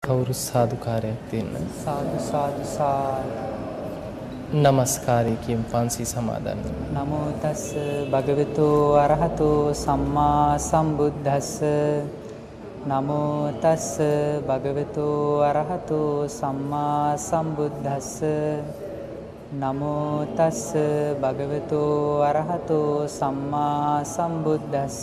කවුරු සාදුකාරයක් දෙන්න. සාදු සාදු සාදු. නමස්කාරය කියමු පන්සි සමාදන් වෙමු. නමෝ තස්ස භගවතු අරහතෝ සම්මා සම්බුද්දස්ස. නමෝ තස්ස භගවතු අරහතෝ සම්මා සම්බුද්දස්ස. නමෝ තස්ස භගවතු අරහතෝ සම්මා සම්බුද්දස්ස.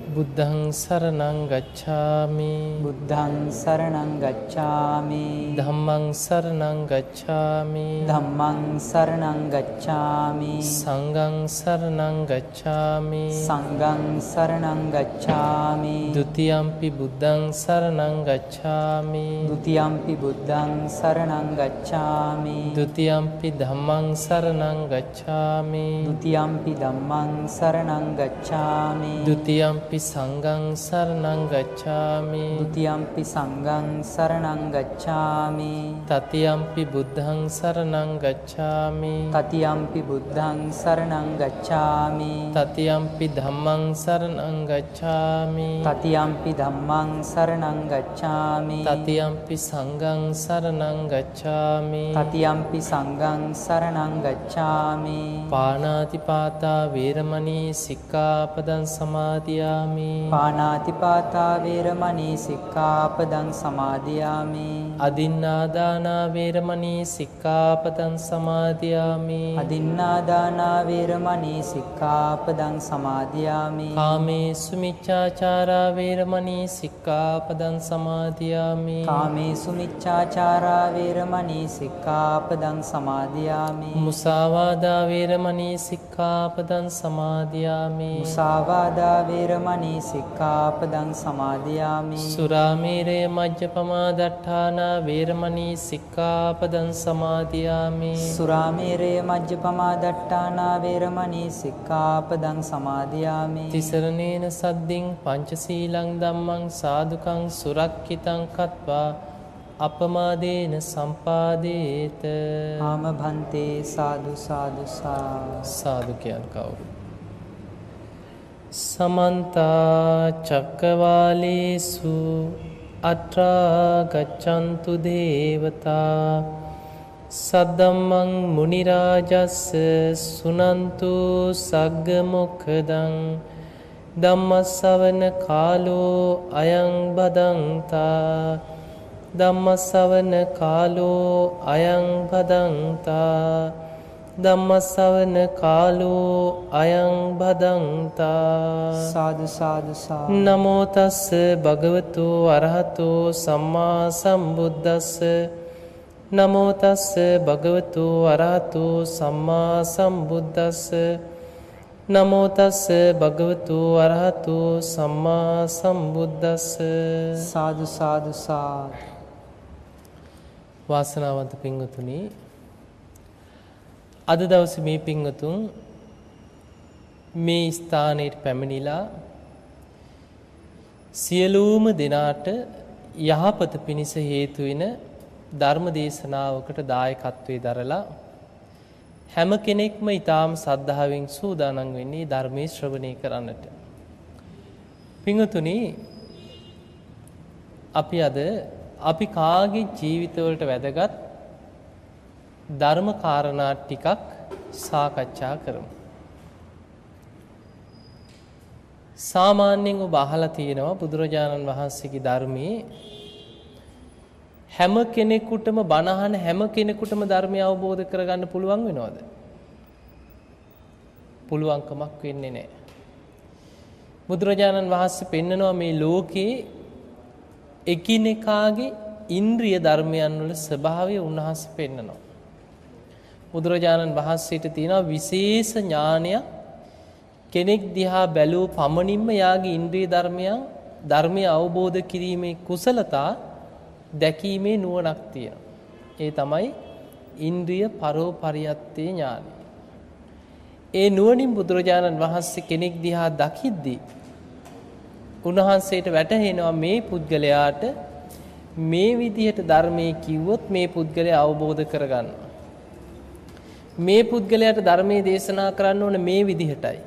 බුද්ධං සරණං ගච්ඡාමි. බුද්ධං සරණං ගච්ඡාමි. ධම්මං සරණං ගච්ඡාමි. ධම්මං සරණං ගච්ඡාමි. සංඝං සරණං ගච්ඡාමි. සංඝං සරණං ගච්ඡාමි. ဒ ුතියම්පි බුද්ධං සරණං ගච්ඡාමි. ဒ ුතියම්පි බුද්ධං සරණං ගච්ඡාමි. ဒ ුතියම්පි ධම්මං සරණං ගච්ඡාමි. ဒ ුතියම්පි ධම්මං සරණං ගච්ඡාමි. ဒ ුතියම්පි සංඝං සරණං ගච්ඡාමි. ဒ ුතියම්පි සංඝං සරණං ගච්ඡාමි. තතියම්පි බුද්ධං සරණං ගච්ඡාමි. තතියම්පි බුද්ධං සරණං ගච්ඡාමි. තතියම්පි ධම්මං සරණං ගච්ඡාමි. තතියම්පි ධම්මං සරණං ගච්ඡාමි. තතියම්පි සංඝං සරණං ගච්ඡාමි. තතියම්පි සංඝං සරණං ගච්ඡාමි. පාණාතිපාතා වේරමණී සික්ඛාපදං සමාදියාමි. පාණාතිපාතා වේරමණී සික්ඛාපදං සමාදියාමි. අදින්නාදානා වේරමණී සික්ඛාපදං සමාදියාමි. අදින්නාදානා වේරමණී සික්ඛාපදං සමාදියාමි. කාමේසු මිච්ඡාචාරා වේරමණී සික්ඛාපදං සමාදියාමි. කාමේසු මිච්ඡාචාරා වේරමණී සික්ඛාපදං සමාදියාමි. මුසාවාදා වේරමණී සික්ඛාපදං සමාදියාමි. මුසාවාදා වේරමණී සික්ඛාපදං සමාදියාමි. සුරාමේරය මජ්ජපමා දට්ඨානා වේරමණී සික්ඛාපදං සමාදියාමි. සුරාමේරය මජ්ජපමා දට්ඨානා වේරමණී සික්ඛාපදං සමාදියාමි. තිසරණේන සද්දින් පංචශීලං ධම්මං සාදුකං සුරක්ඛිතං කତ୍වා අපමාදේන සම්පාදේත. ආම භන්තේ සාදු සාදු සාදු කියන කවුරු? සමන්ත චක්කවාලේසු අත්‍රා ගච්ඡන්තු දේවතා සද්දම්මං මුනි රාජස්ස සුනන්තු සග්ග මොක්ඛදං ධම්මස්සවන කාලෝ අයං බදන්තා. ධම්මස්සවන කාලෝ අයං බදන්තා. ධම්මස්සවන කාලෝ අයං බදන්තා. සාදු සාදු සාදු. නමෝ තස්ස භගවතු අරහතෝ සම්මා සම්බුද්දස්ස. නමෝ තස්ස භගවතු අරහතෝ සම්මා සම්බුද්දස්ස. නමෝ තස්ස භගවතු අරහතෝ සම්මා සම්බුද්දස්ස. සාදු සාදු සාදු. වාසනාවන්ත පින්වතුනි, අද දවසේ මේ පින්වතුන් මේ ස්ථානයට පැමිණිලා සියලුම දෙනාට යහපත පිණිස හේතු වෙන ධර්ම දේශනාවකට දායකත්වයේ දරලා හැම කෙනෙක්ම ඊටාම සද්ධාවෙන් සූදානම් වෙන්නේ ධර්මයේ ශ්‍රවණය කරන්නට. පින්වතුනි, අපි කාගේ ජීවිතවලට වැදගත් ධර්ම කාරණා ටිකක් සාකච්ඡා කරමු. සාමාන්‍යයෙන් ඔබ අහලා තියෙනවා බුදුරජාණන් වහන්සේගේ ධර්මයේ හැම කෙනෙකුටම බණ අහන හැම කෙනෙකුටම ධර්මය අවබෝධ කරගන්න පුළුවන් වෙනවද? පුළුවන්කමක් වෙන්නේ නැහැ. බුදුරජාණන් වහන්සේ පෙන්නනවා මේ ලෝකේ එකිනෙකාගේ ඉන්ද්‍රිය ධර්මයන් වල ස්වභාවය උන්වහන්සේ පෙන්නනවා. බුදුරජාණන් වහන්සේට තියෙනවා විශේෂ ඥානයක්. කෙනෙක් දිහා බැලූ පමණින්ම යාගේ ඉන්ද්‍රිය ධර්මය අවබෝධ කිරීමේ කුසලතා දැකීමේ නුවණක් තියෙනවා. ඒ තමයි ඉන්ද්‍රිය පරෝපරියත්තේ ඥානය. ඒ නුවණින් බුදුරජාණන් වහන්සේ කෙනෙක් දිහා දකිද්දී උන්වහන්සේට වැටහෙනවා මේ පුද්ගලයාට මේ විදිහට ධර්මයේ කිව්වොත් මේ පුද්ගලයා අවබෝධ කරගන්නවා. මේ පුද්ගලයාට ධර්මයේ දේශනා කරන්න ඕන මේ විදිහටයි.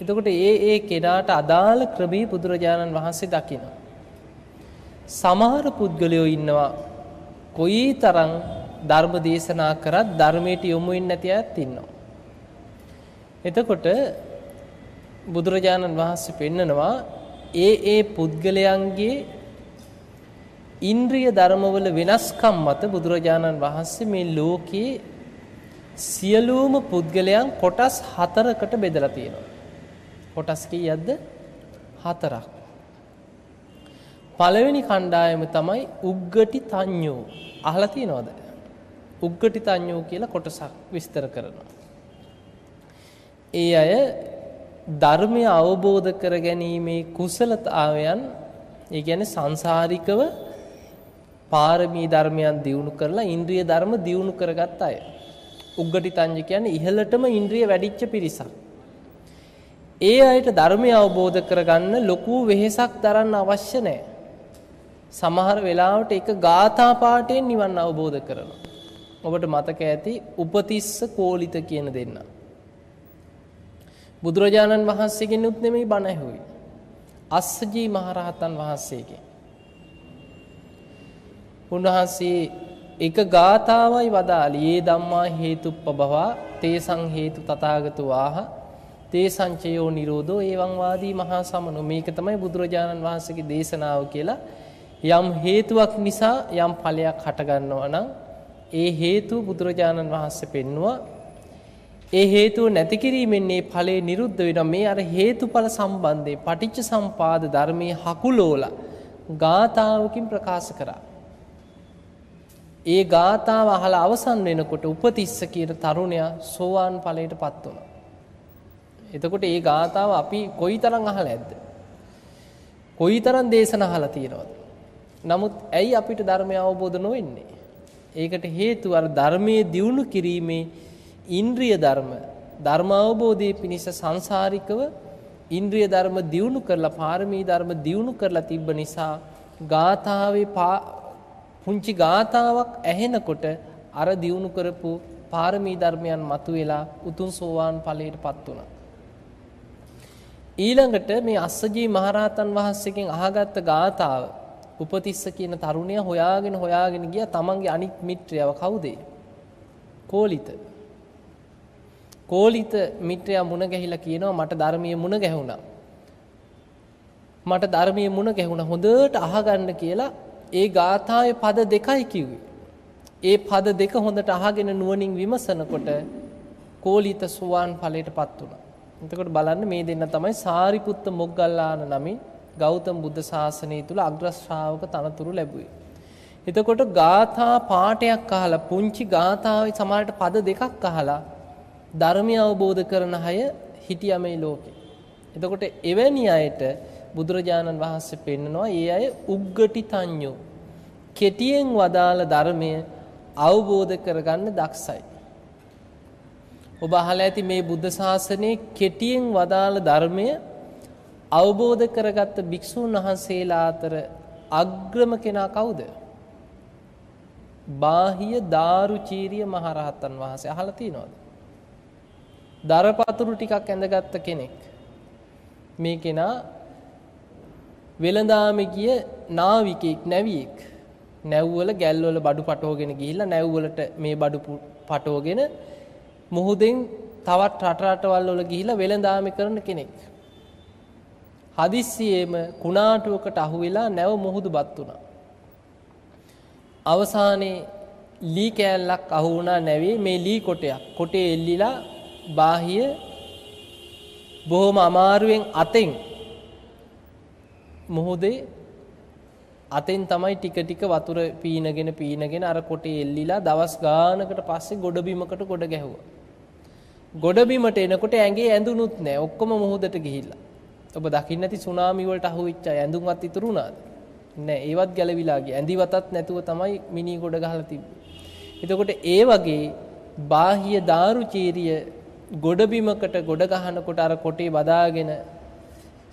එතකොට ඒ කෙනාට අදාළ ක්‍රමී බුදුරජාණන් වහන්සේ දකිනවා. සමහර පුද්ගලයෝ ඉන්නවා කොයි තරම් ධර්ම දේශනා කරත් ධර්මයට යොමු වෙන්නේ නැති අයත් ඉන්නවා. එතකොට බුදුරජාණන් වහන්සේ පෙන්නනවා ඒ පුද්ගලයන්ගේ ඉන්ද්‍රිය ධර්මවල වෙනස්කම් මත බුදුරජාණන් වහන්සේ මේ ලෝකයේ සියලුම පුද්ගලයන් කොටස් 4කට බෙදලා තියෙනවා. කොටස් කීයක්ද? 4ක්. පළවෙනි කණ්ඩායම තමයි උග්ගටි තඤ්ඤෝ. අහලා තියෙනවද? උග්ගටි තඤ්ඤෝ කියලා කොටසක් විස්තර කරනවා. ඒ අය ධර්මය අවබෝධ කර ගැනීමේ කුසලතාවයන්, ඒ කියන්නේ සංසාරිකව පාරමී ධර්මයන් දියුණු කරලා ඉන්ද්‍රිය ධර්ම දියුණු කරගත් අය. උග්ගටි තඤ්ඤ කියන්නේ ඉහළටම ඉන්ද්‍රිය වැඩිච්ච පිරිසක්. ඒ අයට ධර්මය අවබෝධ කරගන්න ලොකු වෙහෙසක් දරන්න අවශ්‍ය නැහැ. සමහර වෙලාවට එක ගාථා පාඨයෙන් නිවන් අවබෝධ කරනවා. ඔබට මතක ඇති උපතිස්ස කෝලිත කියන දෙන්න. බුදුරජාණන් වහන්සේගෙනුත් නෙමෙයි බණ ඇහුවේ. අස්සජී මහරහතන් වහන්සේගෙන්. උන්වහන්සේ එක ගාථාවයි වදාළේ. "යේ ධම්මා හේතුප්පබවා තේසං හේතු තථාගතෝ ආහ තේසංචයෝ නිරෝධෝ එවං වාදී මහා සමනෝ." මේක තමයි බුදුරජාණන් වහන්සේගේ දේශනාව කියලා. යම් හේතුවක් නිසා යම් ඵලයක් හට ගන්නවා නම් ඒ හේතුව බුදුරජාණන් වහන්සේ පෙන්වුවා. ඒ හේතුව නැති කිරීමෙන් මේ ඵලය නිරුද්ධ වෙනවා. මේ අර හේතුඵල සම්බන්ධේ පටිච්ච සම්පාද ධර්මයේ හකුලෝලා ගාථාවකින් ප්‍රකාශ කරා. ඒ ගාථාව අහලා අවසන් වෙනකොට උපතිස්ස කියන තරුණයා සෝවාන් ඵලයටපත් වුණා. එතකොට ඒ ගාථාව අපි කොයිතරම් අහලා ඇද්ද? කොයිතරම් දේශනා අහලා තියෙනවද? නමුත් ඇයි අපිට ධර්මය අවබෝධ නොවෙන්නේ? ඒකට හේතුව අර ධර්මයේ දියුණු කිරීමේ ඉන්ද්‍රිය ධර්ම, ධර්ම අවබෝධයේ පිණිස සංසාරිකව ඉන්ද්‍රිය ධර්ම දියුණු කරලා පාරමී ධර්ම දියුණු කරලා තිබ්බ නිසා ගාථාවේ පුංචි ගාථාවක් ඇහෙනකොට අර දියුණු කරපු පාරමී ධර්මයන් මතුවෙලා උතුම් සෝවාන් ඵලයටපත් වුණා. ඊළඟට මේ අස්සජී මහරහතන් වහන්සේගෙන් අහගත්ත ගාථාව උපතිස්ස කියන තරුණයා හොයාගෙන ගියා තමන්ගේ අනිත් මිත්‍රයව. කවුද? කෝලිත. කෝලිත මිත්‍රයා මුණ ගැහිලා කියනවා මට ධර්මයේ මුණ ගැහුණා. හොඳට අහගන්න කියලා ඒ ගාථාවේ පද දෙකයි කිව්වේ. ඒ පද දෙක හොඳට අහගෙන නුවණින් විමසනකොට කෝලිත සෝවාන් ඵලයටපත් වුණා. එතකොට බලන්න මේ දෙන්න තමයි සාරිපුත්ත මොග්ගල්ලාන නමින් ගෞතම බුද්ධ ශාසනය තුල අග්‍ර ශ්‍රාවක තනතුරු ලැබුවේ. එතකොට ගාථා පාඨයක් අහලා පුංචි ගාථාවේ සමහරට පද දෙකක් අහලා ධර්මය අවබෝධ කරන අය හිටියා මේ ලෝකේ. එතකොට එවැනි අයට බුදුරජාණන් වහන්සේ පෙන්නනවා ඒ අය උග්ගටි තඤ්ඤෝ. කෙටියෙන් වදාළ ධර්මය අවබෝධ කරගන්න දක්ෂයි. ඔබ අහලා ඇති මේ බුද්ධ ශාසනයේ කෙටියෙන් වදාළ ධර්මය අවබෝධ කරගත්ත භික්ෂුන් වහන්සේලා අතර අග්‍රම කෙනා කවුද? බාහිය දාරුචීරිය මහරහතන් වහන්සේ. අහලා තියෙනවද? දරපතුරු ටිකක් ඇඳගත්ත කෙනෙක්. මේ කෙනා වෙළඳාමේ ගිය නාවිකෙක්, නැවියෙක්. නැව්වල ගැල්වල බඩු පටවගෙන ගිහිල්ලා නැව්වලට මේ බඩු පටවගෙන මුහුදෙන් තවත් රටවල් වල ගිහිල්ලා වෙළඳාමේ කරන කෙනෙක්. හදිස්සියෙම කුණාටුවකට අහුවෙලා නැව මුහුදුපත් වුණා. අවසානයේ ලී කෑල්ලක් අහු වුණා නැවේ. මේ ලී කොටයක්. කොටේ එල්ලිලා බාහිය බොහොම අමාරුවෙන් අතෙන් මුහුදේ අතෙන් තමයි ටික ටික වතුර පීනගෙන අර කොටේ එල්ලිලා දවස් ගානකට පස්සේ ගොඩබිමකට ගොඩ ගැහුවා. ගොඩබිමට එනකොට ඇඟේ ඇඳුනුත් නැහැ. ඔක්කොම මුහුදට ගිහිල්ලා. ඔබ දකින්න ඇති සුනාමි වලට අහුවෙච්ච අය ඇඳුම්වත් ඉතුරු වුණාද? නැහැ. ඒවත් ගැලවිලා ගියා. ඇඳිවතත් නැතුව තමයි මිනි ගොඩ ගහලා තිබ්බේ. එතකොට ඒ වගේ බාහිය දාරුචීරිය ගොඩබිමකට ගොඩ ගහනකොට අර කොටේ බදාගෙන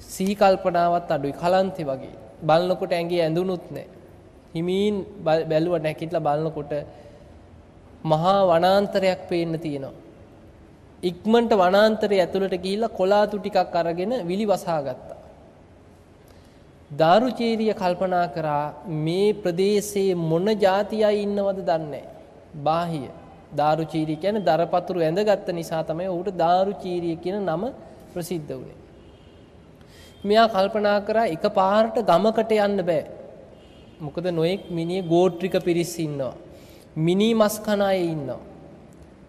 සිහි කල්පනාවත් අඩුයි. කලන්තේ වගේ. බලනකොට ඇඟේ ඇඳුනුත් නැහැ. හිමීන් බැලුව නැකිట్లా බලනකොට මහා වනාන්තරයක් පේන්න තියෙනවා. ඉක්මනට වනාන්තරයේ ඇතුළට ගිහිල්ලා කොලාතු ටිකක් අරගෙන විලි වසා ගත්තා. දාරුචීරිය කල්පනා කරා මේ ප්‍රදේශයේ මොන જાතියයි ඉන්නවද දන්නේ. බාහිය දාරුචීරිය කියන්නේ දරපතුරු ඇඳගත්ත නිසා තමයි ඌට දාරුචීරිය කියන නම ප්‍රසිද්ධ වුණේ. මෙයා කල්පනා කරා එකපාරට ගමකට යන්න බෑ. මොකද නොයෙක් මිනිහ ගෝත්‍රික පිරිස් ඉන්නවා. මිනි මස් කන අය ඉන්නවා.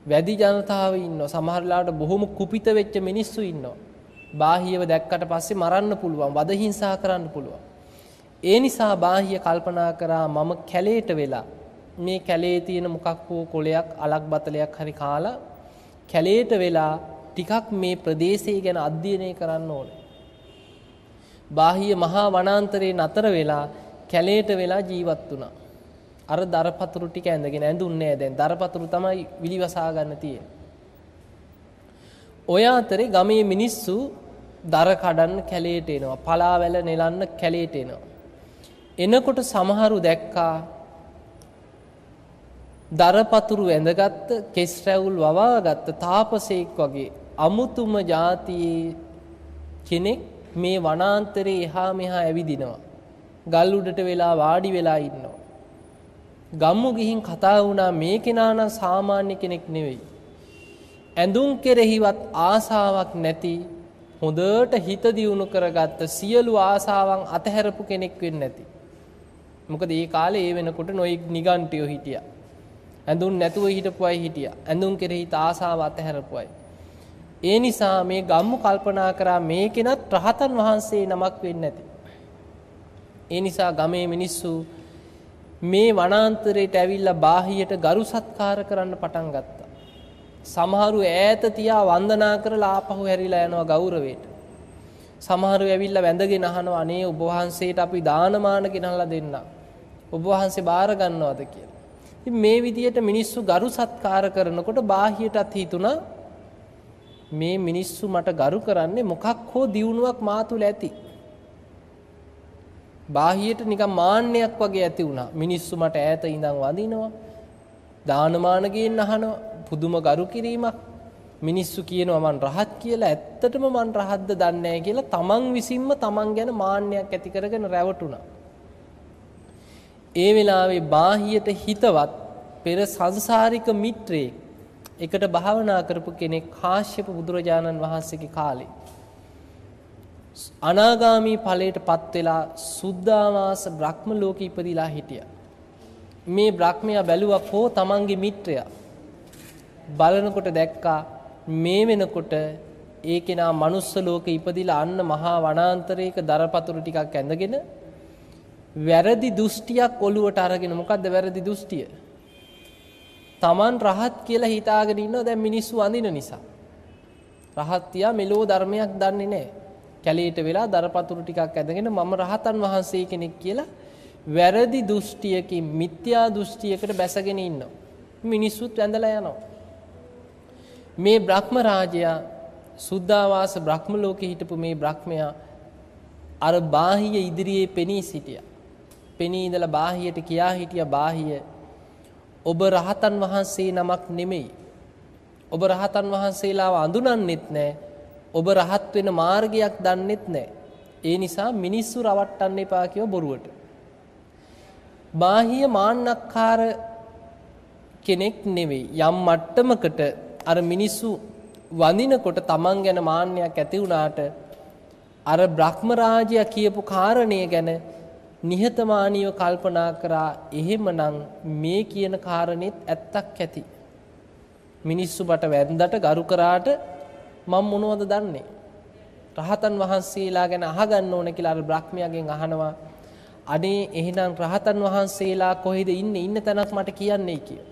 වැඩි ජනතාව ඉන්නවා. සමහර ලාට බොහොම කුපිත වෙච්ච මිනිස්සු ඉන්නවා. බාහියව දැක්කට පස්සේ මරන්න පුළුවන්, වද හිංසා කරන්න පුළුවන්. ඒ නිසා බාහිය කල්පනා කරා මම කැලේට වෙලා මේ කැලේ තියෙන මොකක් හෝ කොලයක්, අලක් බතලයක් හරි කාලා කැලේට වෙලා ටිකක් මේ ප්‍රදේශය ගැන අධ්‍යයනය කරන්න ඕනේ. බාහිය මහා වනාන්තරේ නතර වෙලා කැලේට වෙලා ජීවත් වුණා. අර දරපතුරු ටික ඇඳගෙන ඇඳුන්නේ දැන් දරපතුරු තමයි විලිවසා ගන්න තියෙන්නේ. ඔය අතරේ ගමේ මිනිස්සු දර කඩන්න කැලේට එනවා. පලාවැල නෙලන්න කැලේට එනවා. එනකොට සමහරු දැක්කා දරපතුරු ඇඳගත්ත, කෙස් රැවුල් වවාගත්ත තාපසයෙක් වගේ අමුතුම જાතියේ කෙනෙක් මේ වනාන්තරේ එහා මෙහා ඇවිදිනවා. ගල් උඩට වෙලා වාඩි වෙලා ඉන්නවා. ගම්මු ගිහින් කතා වුණා මේ කෙනා නම් සාමාන්‍ය කෙනෙක් නෙවෙයි. ඇඳුම් කෙරෙහිවත් ආසාවක් නැති, හොඳට හිත දියුණු කරගත්ත, සියලු ආසාවන් අතහැරපු කෙනෙක් වෙන්නේ නැති. මොකද ඒ කාලේ ඒ වෙනකොට නොයෙක් නිගන්ටියෝ හිටියා. ඇඳුම් නැතුව හිටපු අය හිටියා. ඇඳුම් කෙරෙහි ආසාව අතහැරපු අය. ඒ නිසා මේ ගම්මු කල්පනා කරා මේ කෙනත් රහතන් වහන්සේ නමක් වෙන්නේ නැති. ඒ නිසා ගමේ මිනිස්සු මේ වනාන්තරයට ඇවිල්ලා බාහියට ගරු සත්කාර කරන්න පටන් ගත්තා. සමහරු ඈත තියා වන්දනා කරලා ආපහු හැරිලා යනවා ගෞරවයට. සමහරු ඇවිල්ලා වැඳගෙන අහනවා අනේ ඔබ වහන්සේට අපි දානමාන ගෙනල්ලා දෙන්න. ඔබ වහන්සේ බාර ගන්නවද කියලා. ඉතින් මේ විදියට මිනිස්සු ගරු සත්කාර කරනකොට බාහියටත් හිතුණා මේ මිනිස්සු මට ගරු කරන්නේ මොකක් හෝ දියුණුවක් මා තුල ඇති. බාහියට නිකන් මාන්නයක් වගේ ඇති වුණා. මිනිස්සු මට ඈත ඉඳන් වඳිනවා. දානමාන ගේන්න අහනවා. පුදුම ගරු කිරීමක්. මිනිස්සු කියනවා මං රහත් කියලා. ඇත්තටම මං රහත්ද දන්නේ නැහැ කියලා තමන් විසින්ම තමන් ගැන මාන්නයක් ඇති කරගෙන රැවටුණා. ඒ වෙලාවේ බාහියට හිතවත් පෙර සංසාරික මිත්‍රයෙක් එකට භාවනා කරපු කෙනෙක් කාශ්‍යප බුදුරජාණන් වහන්සේගේ කාලේ අනාගාමී ඵලයටපත් වෙලා සුද්ධාවාස බ්‍රහ්ම ලෝකෙ ඉපදිලා හිටියා. මේ බ්‍රහ්මයා බැලුවා කෝ තමන්ගේ මිත්‍රයා. බලනකොට දැක්කා මේ වෙනකොට ඒ කෙනා මනුස්ස ලෝකෙ ඉපදිලා අන්න මහා වනාන්තරයක දරපතුරු ටිකක් ඇඳගෙන වැරදි දෘෂ්ටියක් ඔළුවට අරගෙන. මොකද්ද වැරදි දෘෂ්ටිය? තමන් රහත් කියලා හිතාගෙන ඉන්නවා දැන් මිනිස්සු වඳින නිසා. රහත්තියා මෙලෝ ධර්මයක් දන්නේ නැහැ. කැලේට වෙලා දරපතුරු ටිකක් ඇඳගෙන මම රහතන් වහන්සේ කෙනෙක් කියලා වැරදි දෘෂ්ටියකින් මිත්‍යා දෘෂ්ටියකට බැසගෙන ඉන්නවා. මිනිස්සුත් වැඳලා යනවා. මේ බ්‍රහ්ම රාජයා සුද්ධාවාස බ්‍රහ්ම ලෝකේ හිටපු මේ බ්‍රහ්මයා අර බාහිය ඉදිරියේ පෙනී සිටියා. පෙනී ඉඳලා බාහියට කියා හිටියා බාහිය ඔබ රහතන් වහන්සේ නමක් නෙමෙයි. ඔබ රහතන් වහන්සේලාව අඳුනන්නෙත් නැහැ. ඔබ රහත් වෙන මාර්ගයක් දන්නෙත් නැහැ. ඒ නිසා මිනිස්සු රවට්ටන්න එපා කියව බොරුවට. බාහිය මාන්නක්කාර කෙනෙක් නෙවෙයි. යම් මට්ටමකට අර මිනිස්සු වඳිනකොට තමන් ගැන මාන්නයක් ඇති වුණාට අර බ්‍රහ්ම රාජයා කියපු කාරණේ ගැන නිහතමානීව කල්පනා කරා. එහෙමනම් මේ කියන කාරණෙත් ඇත්තක් ඇති. මිනිස්සු බට වැන්දට ගරු කරාට මම මොනවද දන්නේ? රහතන් වහන්සේලා ගැන අහගන්න ඕන කියලා අර බ්‍රහ්මයාගෙන් අහනවා. අනේ එහෙනම් රහතන් වහන්සේලා කොහෙද ඉන්නේ? ඉන්න තැනක් මට කියන්නයි කියලා.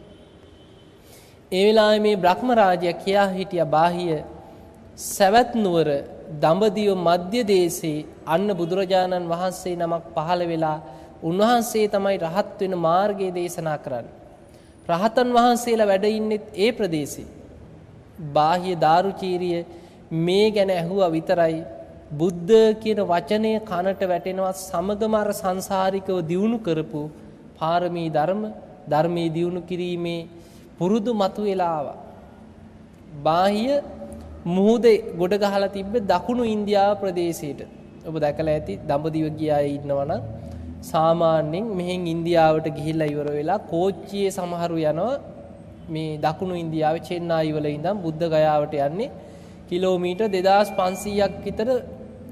ඒ වෙලාවේ මේ බ්‍රහ්ම රාජයා කියා හිටියා බාහිය සවැත් නුවර දඹදිව මධ්‍ය දේශේ අන්න බුදුරජාණන් වහන්සේ නමක් පහළ වෙලා උන්වහන්සේ තමයි රහත් වෙන මාර්ගය දේශනා කරන්නේ. රහතන් වහන්සේලා වැඩ ඉන්නෙත් ඒ ප්‍රදේශේ. බාහිය දාරුචීරිය මේ ගැන ඇහුවා විතරයි බුද්ධ කියන වචනය කනට වැටෙනවා සමගම අර සංසාරිකව දියුණු කරපු පාරමී ධර්මයේ දියුණු කිරීමේ පුරුදු මතුවලා ආවා. බාහිය මුහුදේ ගොඩ ගහලා තිබ්බ දකුණු ඉන්දියාව ප්‍රදේශයට ඔබ දැකලා ඇති දඹදිව ගියා ඉන්නවනම් සාමාන්‍යයෙන් මෙහෙන් ඉන්දියාවට ගිහිල්ලා ඉවර වෙලා කෝච්චියේ සමහරු යනවා මේ දකුණු ඉන්දියාවේ චෙන්නයි වල ඉඳන් බුද්ධ ගයාවට යන්නේ කිලෝමීටර් 2500ක් විතර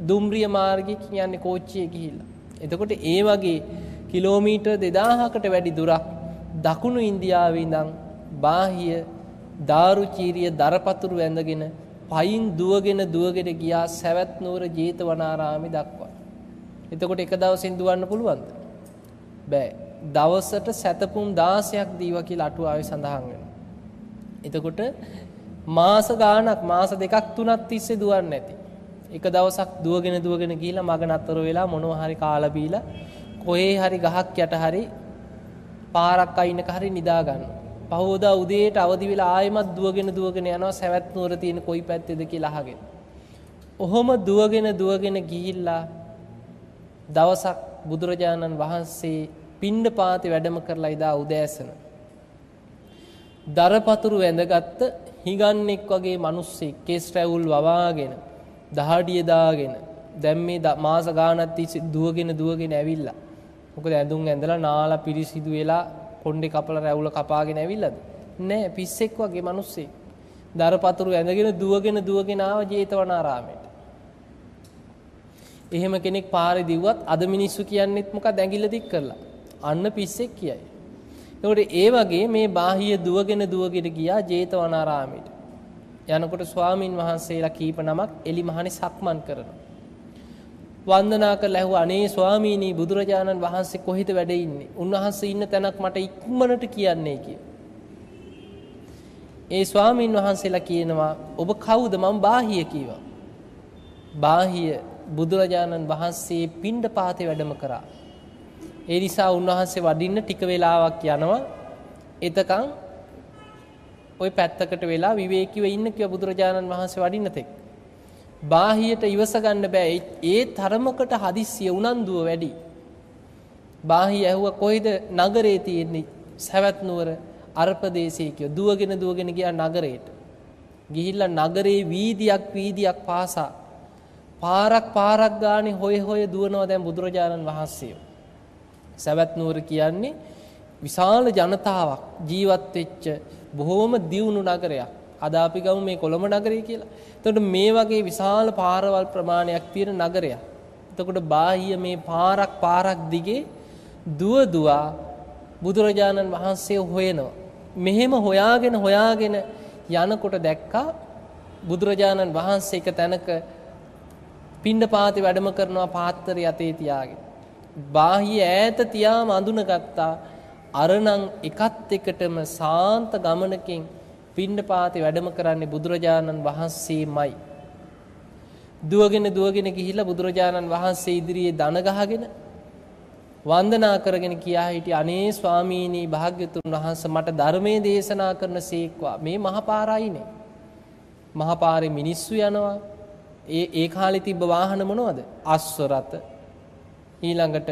දුම්රිය මාර්ගයකින් යන්නේ කෝච්චියේ ගිහිල්ලා. එතකොට ඒ වගේ කිලෝමීටර් 2000කට වැඩි දුරක් දකුණු ඉන්දියාවේ ඉඳන් බාහිය දාරුචීරිය දරපතුරු ඇඳගෙන පයින් දුවගෙන ගියා සවැත් නුවර ජේතවනාරාමේ දක්වා. එතකොට එක දවසින් දුවන්න පුළුවන්ද? බෑ. දවසට සැතපුම් 16ක් දීවා කියලා අටුවාවේ සඳහන් වෙනවා. එතකොට මාස ගාණක් මාස 2ක් 3ක් තිස්සේ දුවන්නේ නැති. එක දවසක් දුවගෙන ගිහිල්ලා මග නතර වෙලා මොනවා හරි කාලා බීලා කොහේ හරි ගහක් යට හරි පාරක් අයිනක හරි නිදා ගන්නවා. පහවදා උදේට අවදි වෙලා ආයෙමත් දුවගෙන යනවා සවැත් නුවර තියෙන කොයි පැත්තේද කියලා අහගෙන. ඔහොම දුවගෙන ගිහිල්ලා දවසක් බුදුරජාණන් වහන්සේ පිණ්ඩපාතේ වැඩම කරලා ඉදා උදෑසන දරපතුරු වැඳගත්ත හිඟන්නෙක් වගේ මිනිස්සෙක් කේස් රැවුල් වවාගෙන දහඩිය දාගෙන දැන් මේ මාස ගානක් තිස්සේ දුවගෙන ඇවිල්ලා. මොකද ඇඳුම් ඇඳලා නාලා පිරිසිදු වෙලා කොණ්ඩේ කපලා රැවුල කපාගෙන ඇවිල්ලාද? නෑ, පිස්සෙක් වගේ මිනිස්සෙක්. දරපතුරු ඇඳගෙන දුවගෙන ආව ජේතවනාරාමයට. එහෙම කෙනෙක් පාරේ දිව්වත් අද මිනිස්සු කියන්නේත් මොකක්ද ඇඟිල්ල දික් කරලා. අන්න පිස්සෙක් කියයි. ඒකට ඒ වගේ මේ බාහිය දුවගෙන ගියා ජේතවනාරාමයට. යනකොට ස්වාමින් වහන්සේලා කීප නමක් එලිමහනේ සක්මන් කරනවා. වන්දනා කරලා ඇහුවා අනේ ස්වාමීනි බුදුරජාණන් වහන්සේ කොහෙද වැඩ ඉන්නේ? උන්වහන්සේ ඉන්න තැනක් මට ඉක්මනට කියන්නේ කියලා. ඒ ස්වාමින් වහන්සේලා කියනවා ඔබ කවුද? මම බාහිය කීවා. බාහිය බුදුරජාණන් වහන්සේ පිණ්ඩපාතේ වැඩම කරා. ඒ නිසා උන්වහන්සේ වඩින්න ටික වෙලාවක් යනවා. එතකන් ওই පැත්තකට වෙලා විවේකීව ඉන්න කිව්වා බුදුරජාණන් වහන්සේ වඩින්න තෙක්. බාහියට ඉවස ගන්න බෑ. ඒ තරමකට හදිස්සිය උනන්දුව වැඩි. බාහිය ඇහුවා කොයිද නගරේ තියෙන්නේ? සවැත් නුවර අර ප්‍රදේශයේ කිව්වා. දුවගෙන ගියා නගරේට. ගිහිල්ලා නගරේ වීදියක් පාසා පාරක් ගානේ හොය දුවනවා දැන් බුදුරජාණන් වහන්සේ. සවැත් නුවර කියන්නේ විශාල ජනතාවක් ජීවත් වෙච්ච බොහෝම දියුණු නගරයක්. අද අපි ගමු මේ කොළඹ නගරය කියලා. එතකොට මේ වගේ විශාල පාරවල් ප්‍රමාණයක් තියෙන නගරයක්. එතකොට බාහිය මේ පාරක් දිගේ දුවා බුදුරජාණන් වහන්සේ හොයනවා. මෙහෙම හොයාගෙන යනකොට දැක්කා බුදුරජාණන් වහන්සේ එක තැනක පිණ්ඩපාතේ වැඩම කරනවා පාත්තරය අතේ තියාගෙන. බාහිය ඈත තියාම අඳුනගත්තා අරණං එකත් එකටම සාන්ත ගමනකින් පිණ්ඩපාතේ වැඩම කරන්නේ බුදුරජාණන් වහන්සේමයි. දුවගෙන ගිහිල්ලා බුදුරජාණන් වහන්සේ ඉදිරියේ දන ගහගෙන වන්දනා කරගෙන කියා හිටිය අනේ ස්වාමීනි භාග්‍යතුන් වහන්සේ මට ධර්මයේ දේශනා කරන සීක්වා. මේ මහපාරයිනේ. මහපාරේ මිනිස්සු යනවා. ඒ කාලේ තිබ්බ වාහන මොනවද? අශ්ව රථ. ඊළඟට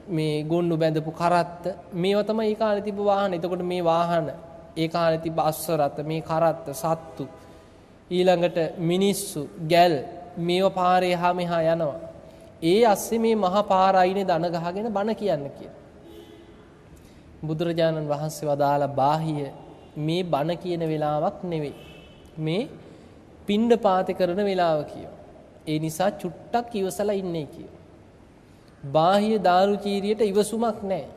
මේ ගොන්නු බැඳපු කරත්ත. මේවා තමයි ඒ කාලේ තිබ්බ වාහන. එතකොට මේ වාහන ඒ කාලේ තිබ්බ අශ්ව රථ, මේ කරත්ත, සත්තු, ඊළඟට මිනිස්සු, ගැල් මේවා පාරේ එහා මෙහා යනවා. ඒ අස්සේ මේ මහා පාර අයිනේ දන ගහගෙන බණ කියන්න කියලා. බුදුරජාණන් වහන්සේ වදාලා බාහිය මේ බණ කියන වෙලාවක් නෙවෙයි. මේ පිණ්ඩපාතේ කරන වෙලාව කියනවා. ඒ නිසා චුට්ටක් ඉවසලා ඉන්නේ කියනවා. බාහිය දාරුචීරියට ඉවසුමක් නැහැ.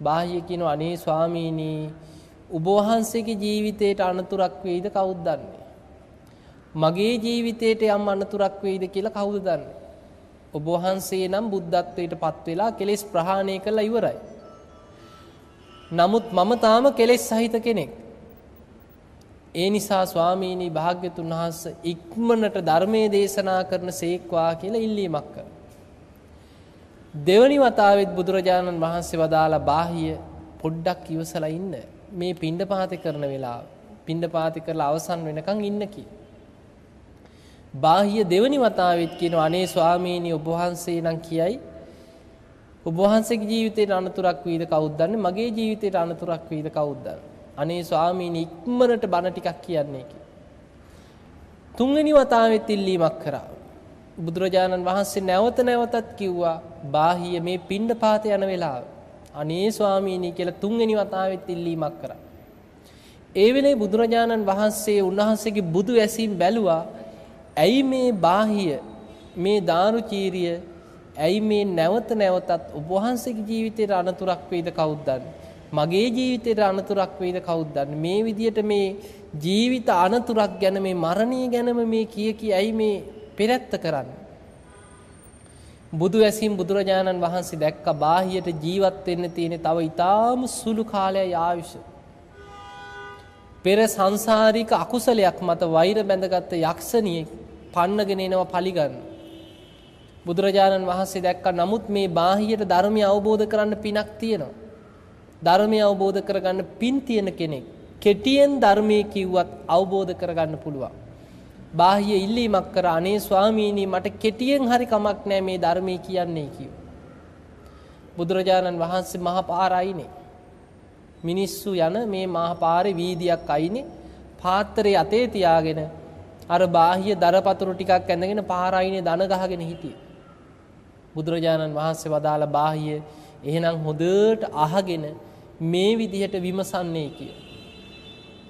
බාහිය කියනවා අනේ ස්වාමීනි ඔබ වහන්සේගේ ජීවිතයට අනතුරක් වෙයිද කවුද දන්නේ? මගේ ජීවිතයට යම් අනතුරක් වෙයිද කියලා කවුද දන්නේ? ඔබ වහන්සේ නම් බුද්ධත්වයට පත් වෙලා කෙලෙස් ප්‍රහාණය කළා ඉවරයි. නමුත් මම තාම කෙලෙස් සහිත කෙනෙක්. ඒ නිසා ස්වාමීනි භාග්‍යතුන් වහන්සේ ඉක්මනට ධර්මයේ දේශනා කරන සේක්වා කියලා ඉල්ලීමක් කළා. දෙවනි වතාවෙත් බුදුරජාණන් වහන්සේ වදාලා බාහිය පොඩ්ඩක් ඉවසලා ඉන්න. මේ පිණ්ඩපාතේ කරන වෙලාව. පිණ්ඩපාතේ කරලා අවසන් වෙනකන් ඉන්න කි. බාහිය දෙවනි වතාවෙත් කියනවා අනේ ස්වාමීනි ඔබ වහන්සේ නම් කියයි ඔබ වහන්සේගේ ජීවිතේට අනතුරක් වීද කවුද දන්නේ? මගේ ජීවිතේට අනතුරක් වීද කවුද දන්නේ? අනේ ස්වාමීනි ඉක්මනට බණ ටිකක් කියන්නේ කි. තුන්වෙනි වතාවෙත් ඉල්ලීමක් කරා. බුදුරජාණන් වහන්සේ නැවත නැවතත් කිව්වා බාහිය මේ පිණ්ඩපාත යන වෙලාව අනේ ස්වාමීනි කියලා තුන්වෙනි වතාවෙත් ඉල්ලීමක් කරා. ඒ වෙලේ බුදුරජාණන් වහන්සේ උන්වහන්සේගේ බුදු ඇසින් බැලුවා ඇයි මේ බාහිය මේ දාරුචීරිය ඇයි මේ නැවත නැවතත් ඔබ වහන්සේගේ ජීවිතේට අනතුරක් වේද කවුද දන්නේ? මගේ ජීවිතේට අනතුරක් වේද කවුද දන්නේ? මේ විදියට මේ ජීවිත අනතුරක් ගැන මේ මරණය ගැනම මේ කිය ඇයි මේ පෙරැත්ත කරන්නේ? බුදු ඇසින් බුදුරජාණන් වහන්සේ දැක්ක බාහියට ජීවත් වෙන්න තියෙන තව ඊටාම සුළු කාලයයි ආයුෂ. පෙර සංසාරික අකුසලයක් මත වෛර බැඳගත් යක්ෂණියෙක් පන්නගෙන එනවා පලිගන්න. බුදුරජාණන් වහන්සේ දැක්ක නමුත් මේ බාහියට ධර්මය අවබෝධ කරන්න පිනක් තියෙනවා. ධර්මය අවබෝධ කරගන්න පින් තියෙන කෙනෙක් කෙටියෙන් ධර්මයේ කිව්වත් අවබෝධ කරගන්න පුළුවන්. බාහිය ඉල්ලීමක් කර අනේ ස්වාමීනි මට කෙටියෙන් හරි කමක් නැහැ මේ ධර්මයේ කියන්නේ කිව්වා. බුදුරජාණන් වහන්සේ මහා පාරයිනේ. මිනිස්සු යන මේ මහා පාරේ වීදියක් අයිනේ පාත්‍රයේ අතේ තියාගෙන අර බාහිය දරපතුරු ටිකක් ඇඳගෙන පාරයිනේ දන ගහගෙන හිටියේ. බුදුරජාණන් වහන්සේ වදාළ බාහිය එහෙනම් හොඳට අහගෙන මේ විදිහට විමසන්නේ කිය.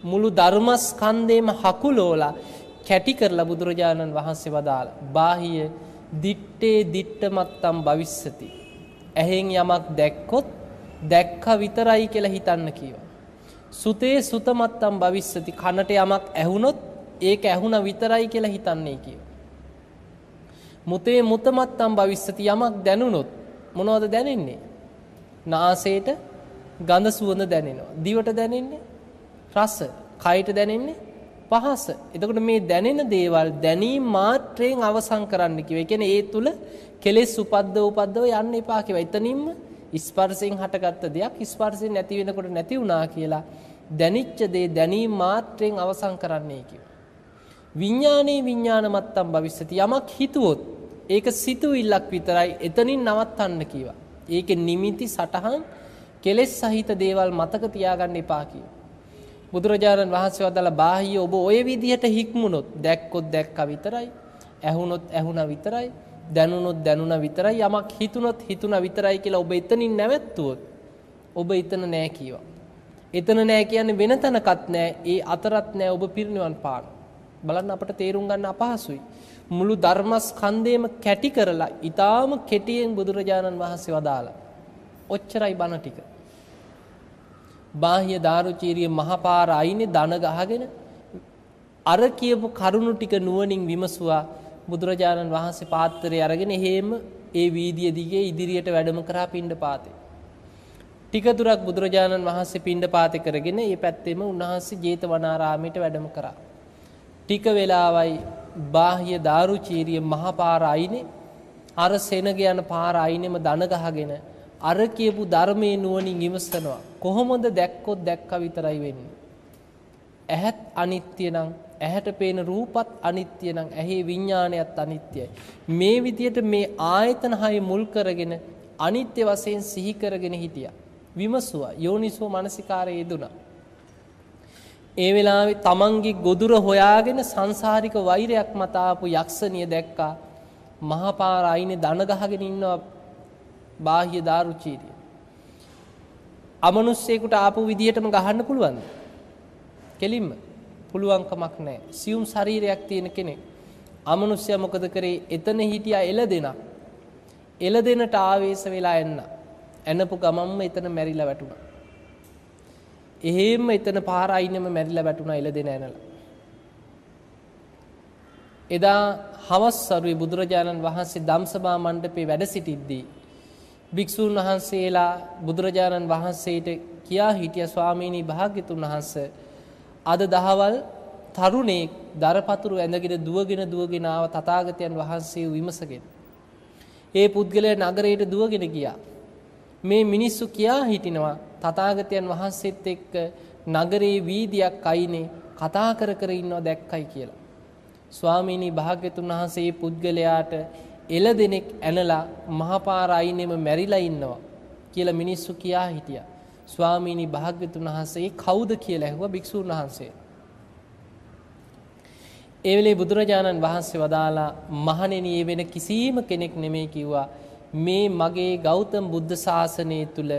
මුළු ධර්මස්කන්ධේම හකුලෝලා කැටි කරලා බුදුරජාණන් වහන්සේ වදාළ බාහිය දිත්තේ දිත්තමත්තම් භවිස්සති. ඇහෙන් යමක් දැක්කොත් දැක්ක විතරයි කියලා හිතන්න කියවා. සුතේ සුතමත්තම් භවිස්සති. කනට යමක් ඇහුනොත් ඒක ඇහුණ විතරයි කියලා හිතන්නේ කියවා. මුතේ මුතමත්තම් භවිස්සති. යමක් දැනුනොත් මොනවද දැනෙන්නේ? නාසයට ගඳ සුවඳ දැනෙනවා. දිවට දැනෙන්නේ රස. කයට දැනෙන්නේ පහස. එතකොට මේ දැනෙන දේවල් දැනීම මාත්‍රයෙන් අවසන් කරන්න කිව්වා. ඒ කියන්නේ ඒ තුල කෙලෙස් උපද්දව යන්න එපා කිව්වා. එතනින්ම ස්පර්ශයෙන් හටගත්ත දෙයක් ස්පර්ශයෙන් නැති වෙනකොට නැති වුණා කියලා දැනිච්ච දේ දැනීම මාත්‍රයෙන් අවසන් කරන්නයි කිව්වා. විඥානේ විඥානමත්තම් භවිස්සති. යමක් හිතුවොත් ඒක සිතුවිල්ලක් විතරයි. එතනින් නවත්තන්න කිව්වා. ඒකේ නිමිති සටහන් කෙලෙස් සහිත දේවල් මතක තියාගන්න එපා කිව්වා. බුදුරජාණන් වහන්සේ වදාළ බාහිය ඔබ ඔය විදිහට හික්මුණොත් දැක්කොත් දැක්කා විතරයි, ඇහුනොත් ඇහුණා විතරයි, දැනුනොත් දැනුණා විතරයි, යමක් හිතුනොත් හිතුණා විතරයි කියලා ඔබ එතනින් නැවැත්තුවොත් ඔබ එතන නෑ කියවා. එතන නෑ කියන්නේ වෙන තැනකත් නෑ, ඒ අතරත් නෑ, ඔබ පිරිනිවන් පාන. බලන්න අපට තේරුම් ගන්න අපහසුයි. මුළු ධර්මස්කන්ධයම කැටි කරලා ඊටාම කෙටියෙන් බුදුරජාණන් වහන්සේ වදාලා. ඔච්චරයි බණ ටික. බාහ්‍ය දාරුචීරිය මහපාර අයිනේ දන ගහගෙන අර කියපු කරුණු ටික නුවණින් විමසුවා. බුදුරජාණන් වහන්සේ පාත්‍රය අරගෙන එහෙම ඒ වීදිය දිගේ ඉදිරියට වැඩම කරා පිණ්ඩපාතේ. ටික දුරක් බුදුරජාණන් වහන්සේ පිණ්ඩපාතේ කරගෙන මේ පැත්තෙම උන්වහන්සේ ජේතවනාරාමයට වැඩම කරා. ටික වෙලාවයි බාහ්‍ය දාරුචීරිය මහපාර අයිනේ අර සෙනග යන පාර අයිනෙම දන ගහගෙන අර කියපු ධර්මයේ නුවණින් විමසනවා. කොහොමද දැක්කොත් දැක්ක විතරයි වෙන්නේ. ඇහත් අනිත්‍ය නම් ඇහැට පේන රූපත් අනිත්‍ය නම් ඇහි විඥානයත් අනිත්‍යයි. මේ විදියට මේ ආයතන හය මුල් කරගෙන අනිත්‍ය වශයෙන් සිහි කරගෙන හිටියා. විමසුවා. යෝනිසෝ මනසිකාරය යෙදුණා. ඒ වෙලාවේ තමන්ගේ ගොදුර හොයාගෙන සංසාරික වෛරයක් මත ආපු යක්ෂණිය දැක්කා. මහපාර අයිනේ දන ගහගෙන ඉන්නවා බාහ්‍ය දාරුචීරිය. අමනුෂ්‍යයෙකුට ආපු විදියටම ගහන්න පුළුවන්ද? කෙලින්ම පුළුවන් කමක් නැහැ. සියුම් ශරීරයක් තියෙන කෙනෙක්. අමනුෂ්‍යයා මොකද කරේ? එතන හිටියා එළදෙනක්. එළදෙනට ආවේශ වෙලා එන්න. එනපු ගමම්ම එතන මැරිලා වැටුණා. එහෙම එතන පාර අයිනෙම මැරිලා වැටුණා එළදෙන ඇනලා. එදා හවස් සරුවේ බුදුරජාණන් වහන්සේ ධම්සභා මණ්ඩපේ වැඩ සිටිද්දී භික්ෂූන් වහන්සේලා බුදුරජාණන් වහන්සේට කියා හිටිය ස්වාමීනි භාග්‍යතුන් වහන්සේ අද දහවල් තරුණෙක් දරපතුරු ඇඳගෙන දුවගෙන ආව තථාගතයන් වහන්සේ විමසගෙන. ඒ පුද්ගලයා නගරයට දුවගෙන ගියා. මේ මිනිස්සු කියා හිටිනවා තථාගතයන් වහන්සේත් එක්ක නගරේ වීදියක් අයිනේ කතා කර ඉන්නවා දැක්කයි කියලා. ස්වාමීනි භාග්‍යතුන් වහන්සේ මේ පුද්ගලයාට එළදෙනෙක් ඇනලා මහපාර අයිනෙම මැරිලා ඉන්නවා කියලා මිනිස්සු කියා හිටියා. ස්වාමීනි භාග්‍යතුන් වහන්සේ කවුද කියලා ඇහුවා භික්ෂුන් වහන්සේ. ඒ වෙලේ බුදුරජාණන් වහන්සේ වදාලා මහණෙනි ඒ වෙන කිසිම කෙනෙක් නෙමෙයි කිව්වා මේ මගේ ගෞතම බුද්ධ ශාසනය තුල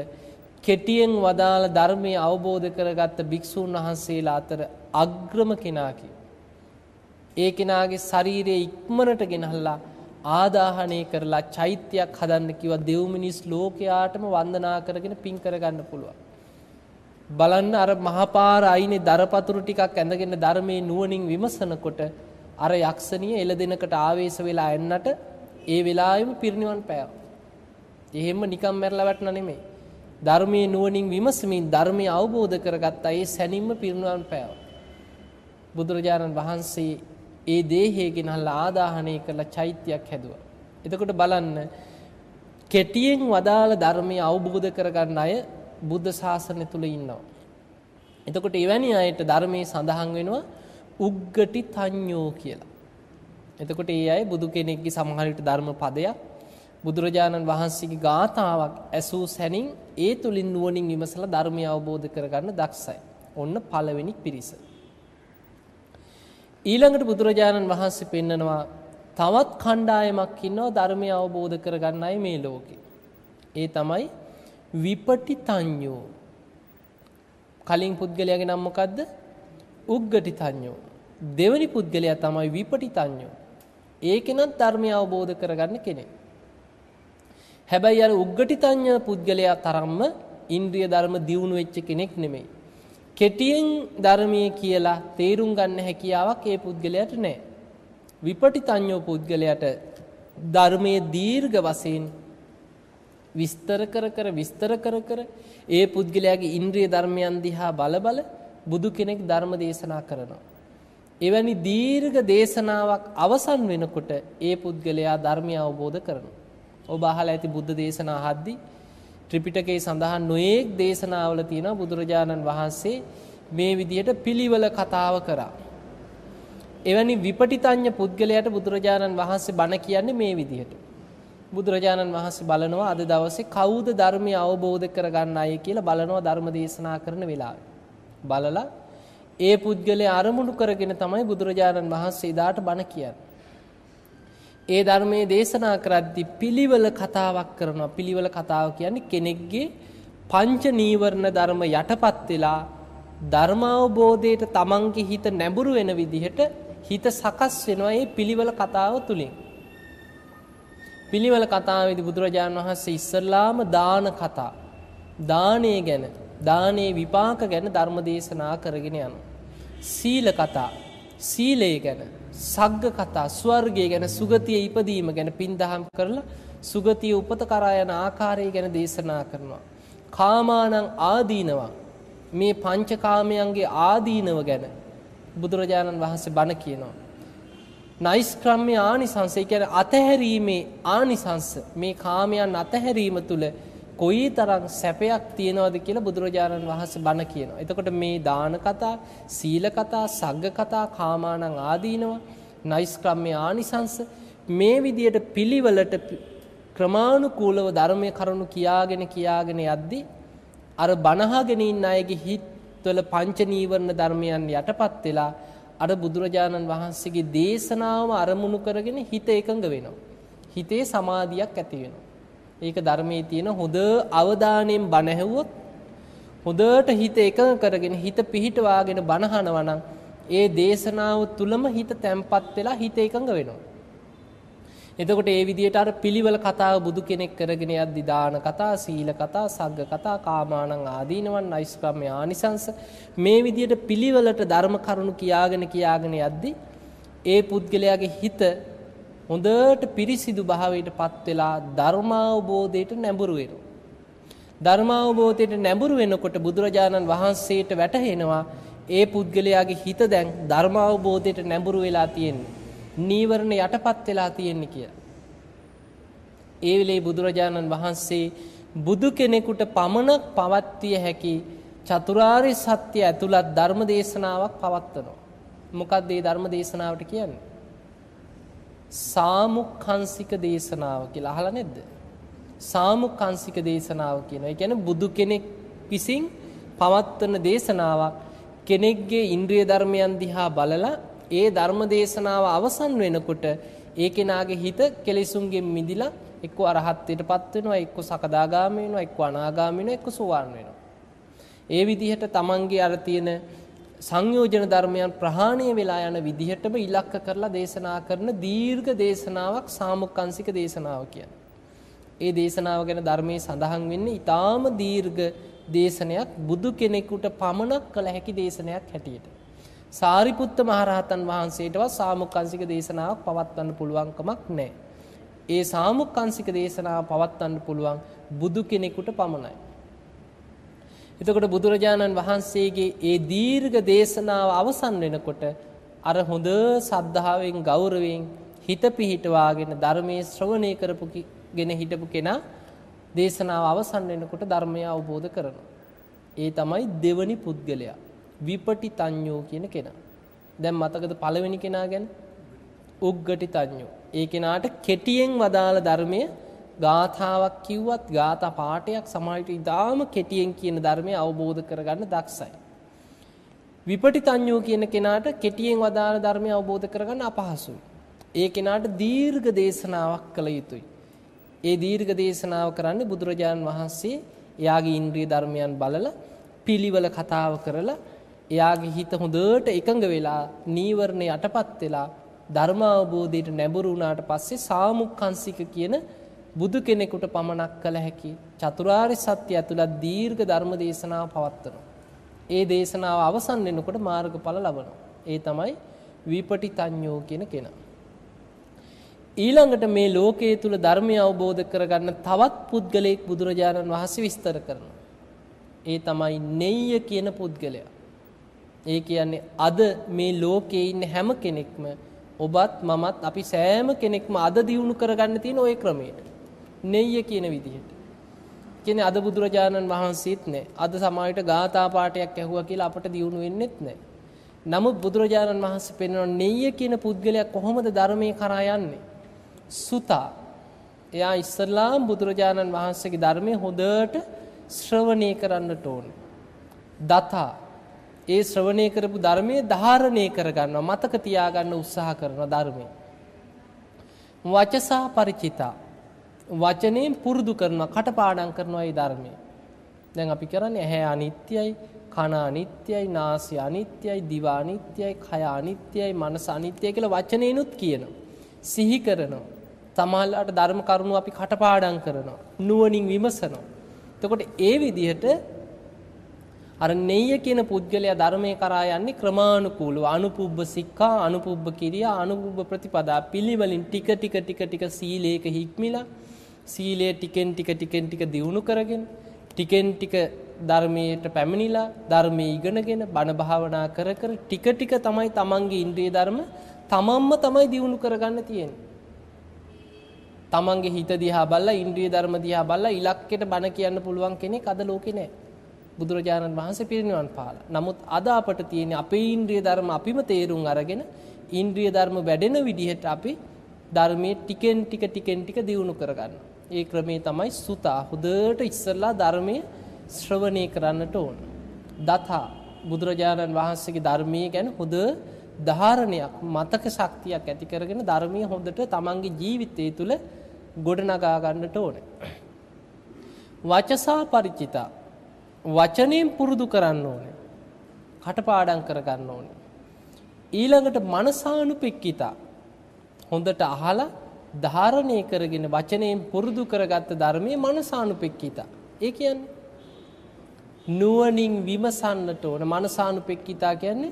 කෙටියෙන් වදාළ ධර්මයේ අවබෝධ කරගත්ත භික්ෂූන් වහන්සේලා අතර අග්‍රම කෙනා කිව්වා. ඒ කෙනාගේ ශරීරයේ ඉක්මනට ගෙනහලා ආදාහනය කරලා චෛත්‍යයක් හදන්න කිව්වා. දෙව් මිනිස් ලෝකයාටම වන්දනා කරගෙන පින් කරගන්න පුළුවන්. බලන්න අර මහපාර අයිනේ දරපතුරු ටිකක් ඇඳගෙන ධර්මයේ නුවණින් විමසනකොට අර යක්ෂණිය එළදෙනකට ආවේශ වෙලා එන්නට ඒ වෙලාවෙම පිරිනිවන් පෑවා. එහෙම නිකම් මැරලා වැටුණා නෙමෙයි. ධර්මයේ නුවණින් විමසමින් ධර්මය අවබෝධ කරගත්තා. ඒ සැනින්ම පිරිනිවන් පෑවා. බුදුරජාණන් වහන්සේ ඒ දේහය ගෙනල්ලා ආදාහනය කරලා චෛත්‍යයක් හැදුවා. එතකොට බලන්න කෙටියෙන් වදාළ ධර්මය අවබෝධ කරගන්න අය බුද්ධ ශාසනය තුල ඉන්නවා. එතකොට එවැනි අයට ධර්මයේ සඳහන් වෙනවා උග්ගටි තඤ්ඤෝ කියලා. එතකොට ඒ අය බුදු කෙනෙක්ගේ සමහර විට ධර්ම පදයක් බුදුරජාණන් වහන්සේගේ ගාථාවක් ඇසූ සැනින් ඒ තුලින් නුවණින් විමසලා ධර්මය අවබෝධ කරගන්න දක්ෂයි. ඔන්න පළවෙනි පිරිස. ඊළඟට බුදුරජාණන් වහන්සේ පෙන්නනවා තවත් කණ්ඩායමක් ඉන්නවා ධර්මය අවබෝධ කරගන්න අය මේ ලෝකේ. ඒ තමයි විපටිතඤ්ඤෝ. කලින් පුද්ගලයාගේ නම මොකද්ද? උග්ගටිතඤ්ඤෝ. දෙවෙනි පුද්ගලයා තමයි විපටිතඤ්ඤෝ. ඒකෙනත් ධර්මය අවබෝධ කරගන්න කෙනෙක්. හැබැයි අර උග්ගටිතඤ්ඤ පුද්ගලයා තරම්ම ඉන්ද්‍රිය ධර්ම දියුණු වෙච්ච කෙනෙක් නෙමෙයි. කෙටියෙන් ධර්මයේ කියලා තේරුම් ගන්න හැකියාවක් ඒ පුද්ගලයාට නැහැ. විපටිතඤ්ඤෝ පුද්ගලයාට ධර්මයේ දීර්ඝ වශයෙන් විස්තර කර ඒ පුද්ගලයාගේ ඉන්ද්‍රිය ධර්මයන් දිහා බල බුදු කෙනෙක් ධර්ම දේශනා කරනවා. එවැනි දීර්ඝ දේශනාවක් අවසන් වෙනකොට ඒ පුද්ගලයා ධර්මය අවබෝධ කරනවා. ඔබ අහලා ඇති බුද්ධ දේශනා අහද්දී ත්‍රිපිටකයේ සඳහන් නොයේක් දේශනාවල තියෙනවා බුදුරජාණන් වහන්සේ මේ විදිහට පිළිවෙල කතාව කරා. එවැනි විපටිතඤ්ඤ පුද්ගලයාට බුදුරජාණන් වහන්සේ බණ කියන්නේ මේ විදිහට. බුදුරජාණන් වහන්සේ බලනවා අද දවසේ කවුද ධර්මය අවබෝධ කරගන්න අය කියලා බලනවා ධර්ම දේශනා කරන වෙලාවේ. බලලා ඒ පුද්ගලයා අරමුණු කරගෙන තමයි බුදුරජාණන් වහන්සේ එදාට බණ කියන්නේ. ඒ ධර්මයේ දේශනා කරද්දී පිළිවෙල කතාවක් කරනවා. පිළිවෙල කතාව කියන්නේ කෙනෙක්ගේ පංච නීවරණ ධර්ම යටපත් වෙලා ධර්ම අවබෝධයට තමන්ගේ හිත නැඹුරු වෙන විදිහට හිත සකස් වෙනවා මේ පිළිවෙල කතාව තුලින්. පිළිවෙල කතාවේදී බුදුරජාණන් වහන්සේ ඉස්සල්ලාම දාන කතා, දානය ගැන, දානේ විපාක ගැන ධර්ම දේශනා කරගෙන යනවා. සීල කතා, සීලය ගැන, සග්ග කතා, ස්වර්ගය ගැන, සුගතිය ඉපදීම ගැන පින්දහම් කරලා සුගතිය උපත කරා යන ආකාරය ගැන දේශනා කරනවා. කාමානං ආදීනවා, මේ පංචකාමයන්ගේ ආදීනව ගැන බුදුරජාණන් වහන්සේ බණ කියනවා. නෛෂ්ක්‍රම්‍ය ආනිසංස, ඒ කියන්නේ අතහැරීමේ ආනිසංස, මේ කාමයන් අතහැරීම තුළ කොයිතරම් සැපයක් තියනවද කියලා බුදුරජාණන් වහන්සේ බණ කියනවා. එතකොට මේ දාන කතා, සීල කතා, සග්ග කතා, කාමානං ආදීනව, නෛෂ්ක්‍රම්‍ය ආනිසංස මේ විදියට පිළිවෙලට ක්‍රමානුකූලව ධර්මයේ කරුණු කියාගෙන යද්දී අර බණහගෙන ඉන්න අයගේ හිත්වල පංච නීවරණ ධර්මයන් යටපත් වෙලා අර බුදුරජාණන් වහන්සේගේ දේශනාවම අරමුණු කරගෙන හිත එකඟ වෙනවා. හිතේ සමාධියක් ඇති වෙනවා. ඒක ධර්මයේ තියෙන හොඳ අවධානයෙන් බණ ඇහුවොත් හොඳට හිත එකඟ කරගෙන හිත පිහිටවාගෙන බණ අහනවා නම් ඒ දේශනාව තුලම හිත තැම්පත් වෙලා හිත එකඟ වෙනවා. එතකොට ඒ විදිහට අර පිළිවෙල කතාව බුදු කෙනෙක් කරගෙන යද්දි දාන කතා, සීල කතා, සග්ග කතා, කාමානං ආදීනවන්, නෛෂ්ක්‍රම්‍ය ආනිසංස මේ විදිහට පිළිවෙලට ධර්ම කරුණු කියාගෙන යද්දි ඒ පුද්ගලයාගේ හිත හොඳට පිරිසිදු භාවයටපත් වෙලා ධර්මාවබෝධයට නැඹුරු වෙනවා. ධර්මාවබෝධයට නැඹුරු වෙනකොට බුදුරජාණන් වහන්සේට වැටහෙනවා ඒ පුද්ගලයාගේ හිත දැන් ධර්මාවබෝධයට නැඹුරු වෙලා තියෙන්නේ. නීවරණ යටපත් වෙලා තියෙන්නේ කියලා. ඒ වෙලේ බුදුරජාණන් වහන්සේ බුදු කෙනෙකුට පමණක් පවත්විය හැකි චතුරාර්ය සත්‍ය ඇතුළත් ධර්ම දේශනාවක් පවත්වනවා. මොකක්ද මේ ධර්ම දේශනාවට කියන්නේ? සාමුක්ඛංසික දේශනාව කියලා අහලා නැද්ද? සාමුක්ඛංසික දේශනාව කියනවා. ඒ කියන්නේ බුදු කෙනෙක් විසින් පවත්වන දේශනාවක්. කෙනෙක්ගේ ඉන්ද්‍රිය ධර්මයන් දිහා බලලා ඒ ධර්ම දේශනාව අවසන් වෙනකොට ඒ කෙනාගේ හිත කෙලෙසුන්ගෙන් මිදිලා එක්ක අරහත්ත්වයටපත් වෙනවා, එක්ක සකදාගාමී වෙනවා, එක්ක අනාගාමී වෙනවා, එක්ක සෝවාන් වෙනවා. ඒ විදිහට තමන්ගේ අර තියෙන සංයෝජන ධර්මයන් ප්‍රහාණය වෙලා යන විදිහටම ඉලක්ක කරලා දේශනා කරන දීර්ඝ දේශනාවක් සාමුක්ඛංශික දේශනාව කියන්නේ. ඒ දේශනාව ගැන ධර්මයේ සඳහන් වෙන්නේ ඊටාම දීර්ඝ දේශනයක්, බුදු කෙනෙකුට පමණක් කළ හැකි දේශනයක් හැටියට. සාරිපුත්ත මහරහතන් වහන්සේටවත් සාමුක්ඛංශික දේශනාවක් පවත්වන්න පුළුවන් කමක් නැහැ. ඒ සාමුක්ඛංශික දේශනාව පවත්වන්න පුළුවන් බුදු කෙනෙකුට පමණයි. එතකොට බුදුරජාණන් වහන්සේගේ ඒ දීර්ඝ දේශනාව අවසන් වෙනකොට අර හොඳ සද්ධාවෙන් ගෞරවයෙන් හිත පිහිටවාගෙන ධර්මයේ ශ්‍රවණය කරපුගෙන හිටපු කෙනා දේශනාව අවසන් වෙනකොට ධර්මය අවබෝධ කරනවා. ඒ තමයි දෙවනි පුද්ගලයා, විපටිතඤ්ඤෝ කියන කෙනා. දැන් මතකද පළවෙනි කෙනා ගැන? උග්ගටිතඤ්ඤෝ. ඒ කෙනාට කෙටියෙන් වදාළ ධර්මයේ ගාථාවක් කිව්වත් ගාථා පාඨයක් සමාහිත ඉදාම කෙටියෙන් කියන ධර්මය අවබෝධ කරගන්න දක්ෂයි. විපටිතඤ්ඤෝ කියන කෙනාට කෙටියෙන් වදාළ ධර්මය අවබෝධ කරගන්න අපහසුයි. ඒ කෙනාට දීර්ඝ දේශනාවක් කළ යුතුයි. ඒ දීර්ඝ දේශනාව කරන්නේ බුදුරජාණන් වහන්සේ එයාගේ ඉන්ද්‍රිය ධර්මයන් බලලා පිළිවෙල කතාව කරලා එයාගේ හිත හොඳට එකඟ වෙලා නීවරණ යටපත් වෙලා ධර්ම අවබෝධයට නැඹුරු වුණාට පස්සේ සාමුක්ඛංශික කියන බුදු කෙනෙකුට පමණක් කළ හැකි චතුරාර්ය සත්‍ය ඇතුළත් දීර්ඝ ධර්ම දේශනාව පවත්වනවා. ඒ දේශනාව අවසන් වෙනකොට මාර්ගඵල ලබනවා. ඒ තමයි විපටිතඤ්ඤෝ කියන කෙනා. ඊළඟට මේ ලෝකයේ තුල ධර්මය අවබෝධ කරගන්න තවත් පුද්ගලයෙක් බුදුරජාණන් වහන්සේ විස්තර කරනවා. ඒ තමයි නෙය්‍ය කියන පුද්ගලයා. ඒ කියන්නේ අද මේ ලෝකයේ ඉන්න හැම කෙනෙක්ම, ඔබත් මමත් අපි සෑම කෙනෙක්ම අද දියුණු කරගන්න තියෙන ওই ක්‍රමයට. නෙය්‍ය කියන විදිහට. කියන්නේ අද බුදුරජාණන් වහන්සේත් නෑ. අද සමාජයට ගාථා පාඨයක් ඇහුවා කියලා අපට දියුණු වෙන්නෙත් නෑ. නමුත් බුදුරජාණන් වහන්සේ පෙන්වන නෙය්‍ය කියන පුද්ගලයා කොහොමද ධර්මයේ කරා යන්නේ? සුතා. එයා ඉස්ලාම් බුදුරජාණන් වහන්සේගේ ධර්මයේ හොඳට ශ්‍රවණය කරන්නට ඕනේ. දතා. ඒ ශ්‍රවණය කරපු ධර්මයේ ධාරණය කරගන්නවා, මතක තියාගන්න උත්සාහ කරන ධර්මයේ. වචසා ಪರಿචිතා. වචනයෙන් පුරුදු කරනවා, කටපාඩම් කරනවා මේ ධර්මයේ. දැන් අපි කරන්නේ ඇහැ අනිත්‍යයි, කන අනිත්‍යයි, නාසය අනිත්‍යයි, දිව අනිත්‍යයි, කය අනිත්‍යයි, මනස අනිත්‍යයි කියලා වචනේනුත් කියනවා. සිහි කරනවා. තමයිලාට ධර්ම කරුණු අපි කටපාඩම් කරනවා, නුවණින් විමසනවා. එතකොට ඒ විදිහට අර නෙය්‍ය කියන පුද්ගලයා ධර්මයේ කරා යන්නේ ක්‍රමානුකූලව. අනුපුබ්බ සික්ඛා, අනුපුබ්බ කිරියා, අනුපුබ්බ ප්‍රතිපදා පිළිවෙලින් ටික ටික සීලේක හික්මිලා, සීලයේ ටිකෙන් ටික දියුණු කරගෙන, ටිකෙන් ටික ධර්මයට පැමිණිලා, ධර්මයේ ඉගෙනගෙන, බණ භාවනා කර ටික තමයි තමන්ගේ ඉන්ද්‍රිය ධර්ම තමන්ම තමයි දියුණු කරගන්න තියෙන්නේ. තමන්ගේ හිත දිහා බලලා, ඉන්ද්‍රිය ධර්ම දිහා බලලා ඉලක්කයට බණ කියන්න පුළුවන් කෙනෙක් අද ලෝකේ නැහැ. බුදුරජාණන් වහන්සේ පිරිනිවන් පාලා. නමුත් අද අපට තියෙන අපේ ඉන්ද්‍රිය ධර්ම අපිම තේරුම් අරගෙන ඉන්ද්‍රිය ධර්ම වැඩෙන විදිහට අපි ධර්මයේ ටිකෙන් ටික දියුණු කරගන්න. ඒ ක්‍රමේ තමයි සුතා. හොඳට ඉස්සෙල්ලා ධර්මයේ ශ්‍රවණය කරන්නට ඕන. දතා. බුදුරජාණන් වහන්සේගේ ධර්මයේ ගැන හොඳ ධාරණයක්, මතක ශක්තියක් ඇති කරගෙන ධර්මයේ හොඳට තමන්ගේ ජීවිතය තුළ ගොඩනගා ගන්නට ඕනේ. වචසා ಪರಿචිතා. වචනයෙන් පුරුදු කරන්න ඕනේ. කටපාඩම් කරගන්න ඕනේ. ඊළඟට මනසානුපෙක්කිතා. හොඳට අහලා ධාරණය කරගෙන වචනයෙන් පුරුදු කරගත්ත ධර්මයේ මනසානුපෙක්කිතා. ඒ කියන්නේ නුවණින් විමසන්නට ඕන. මනසානුපෙක්කිතා කියන්නේ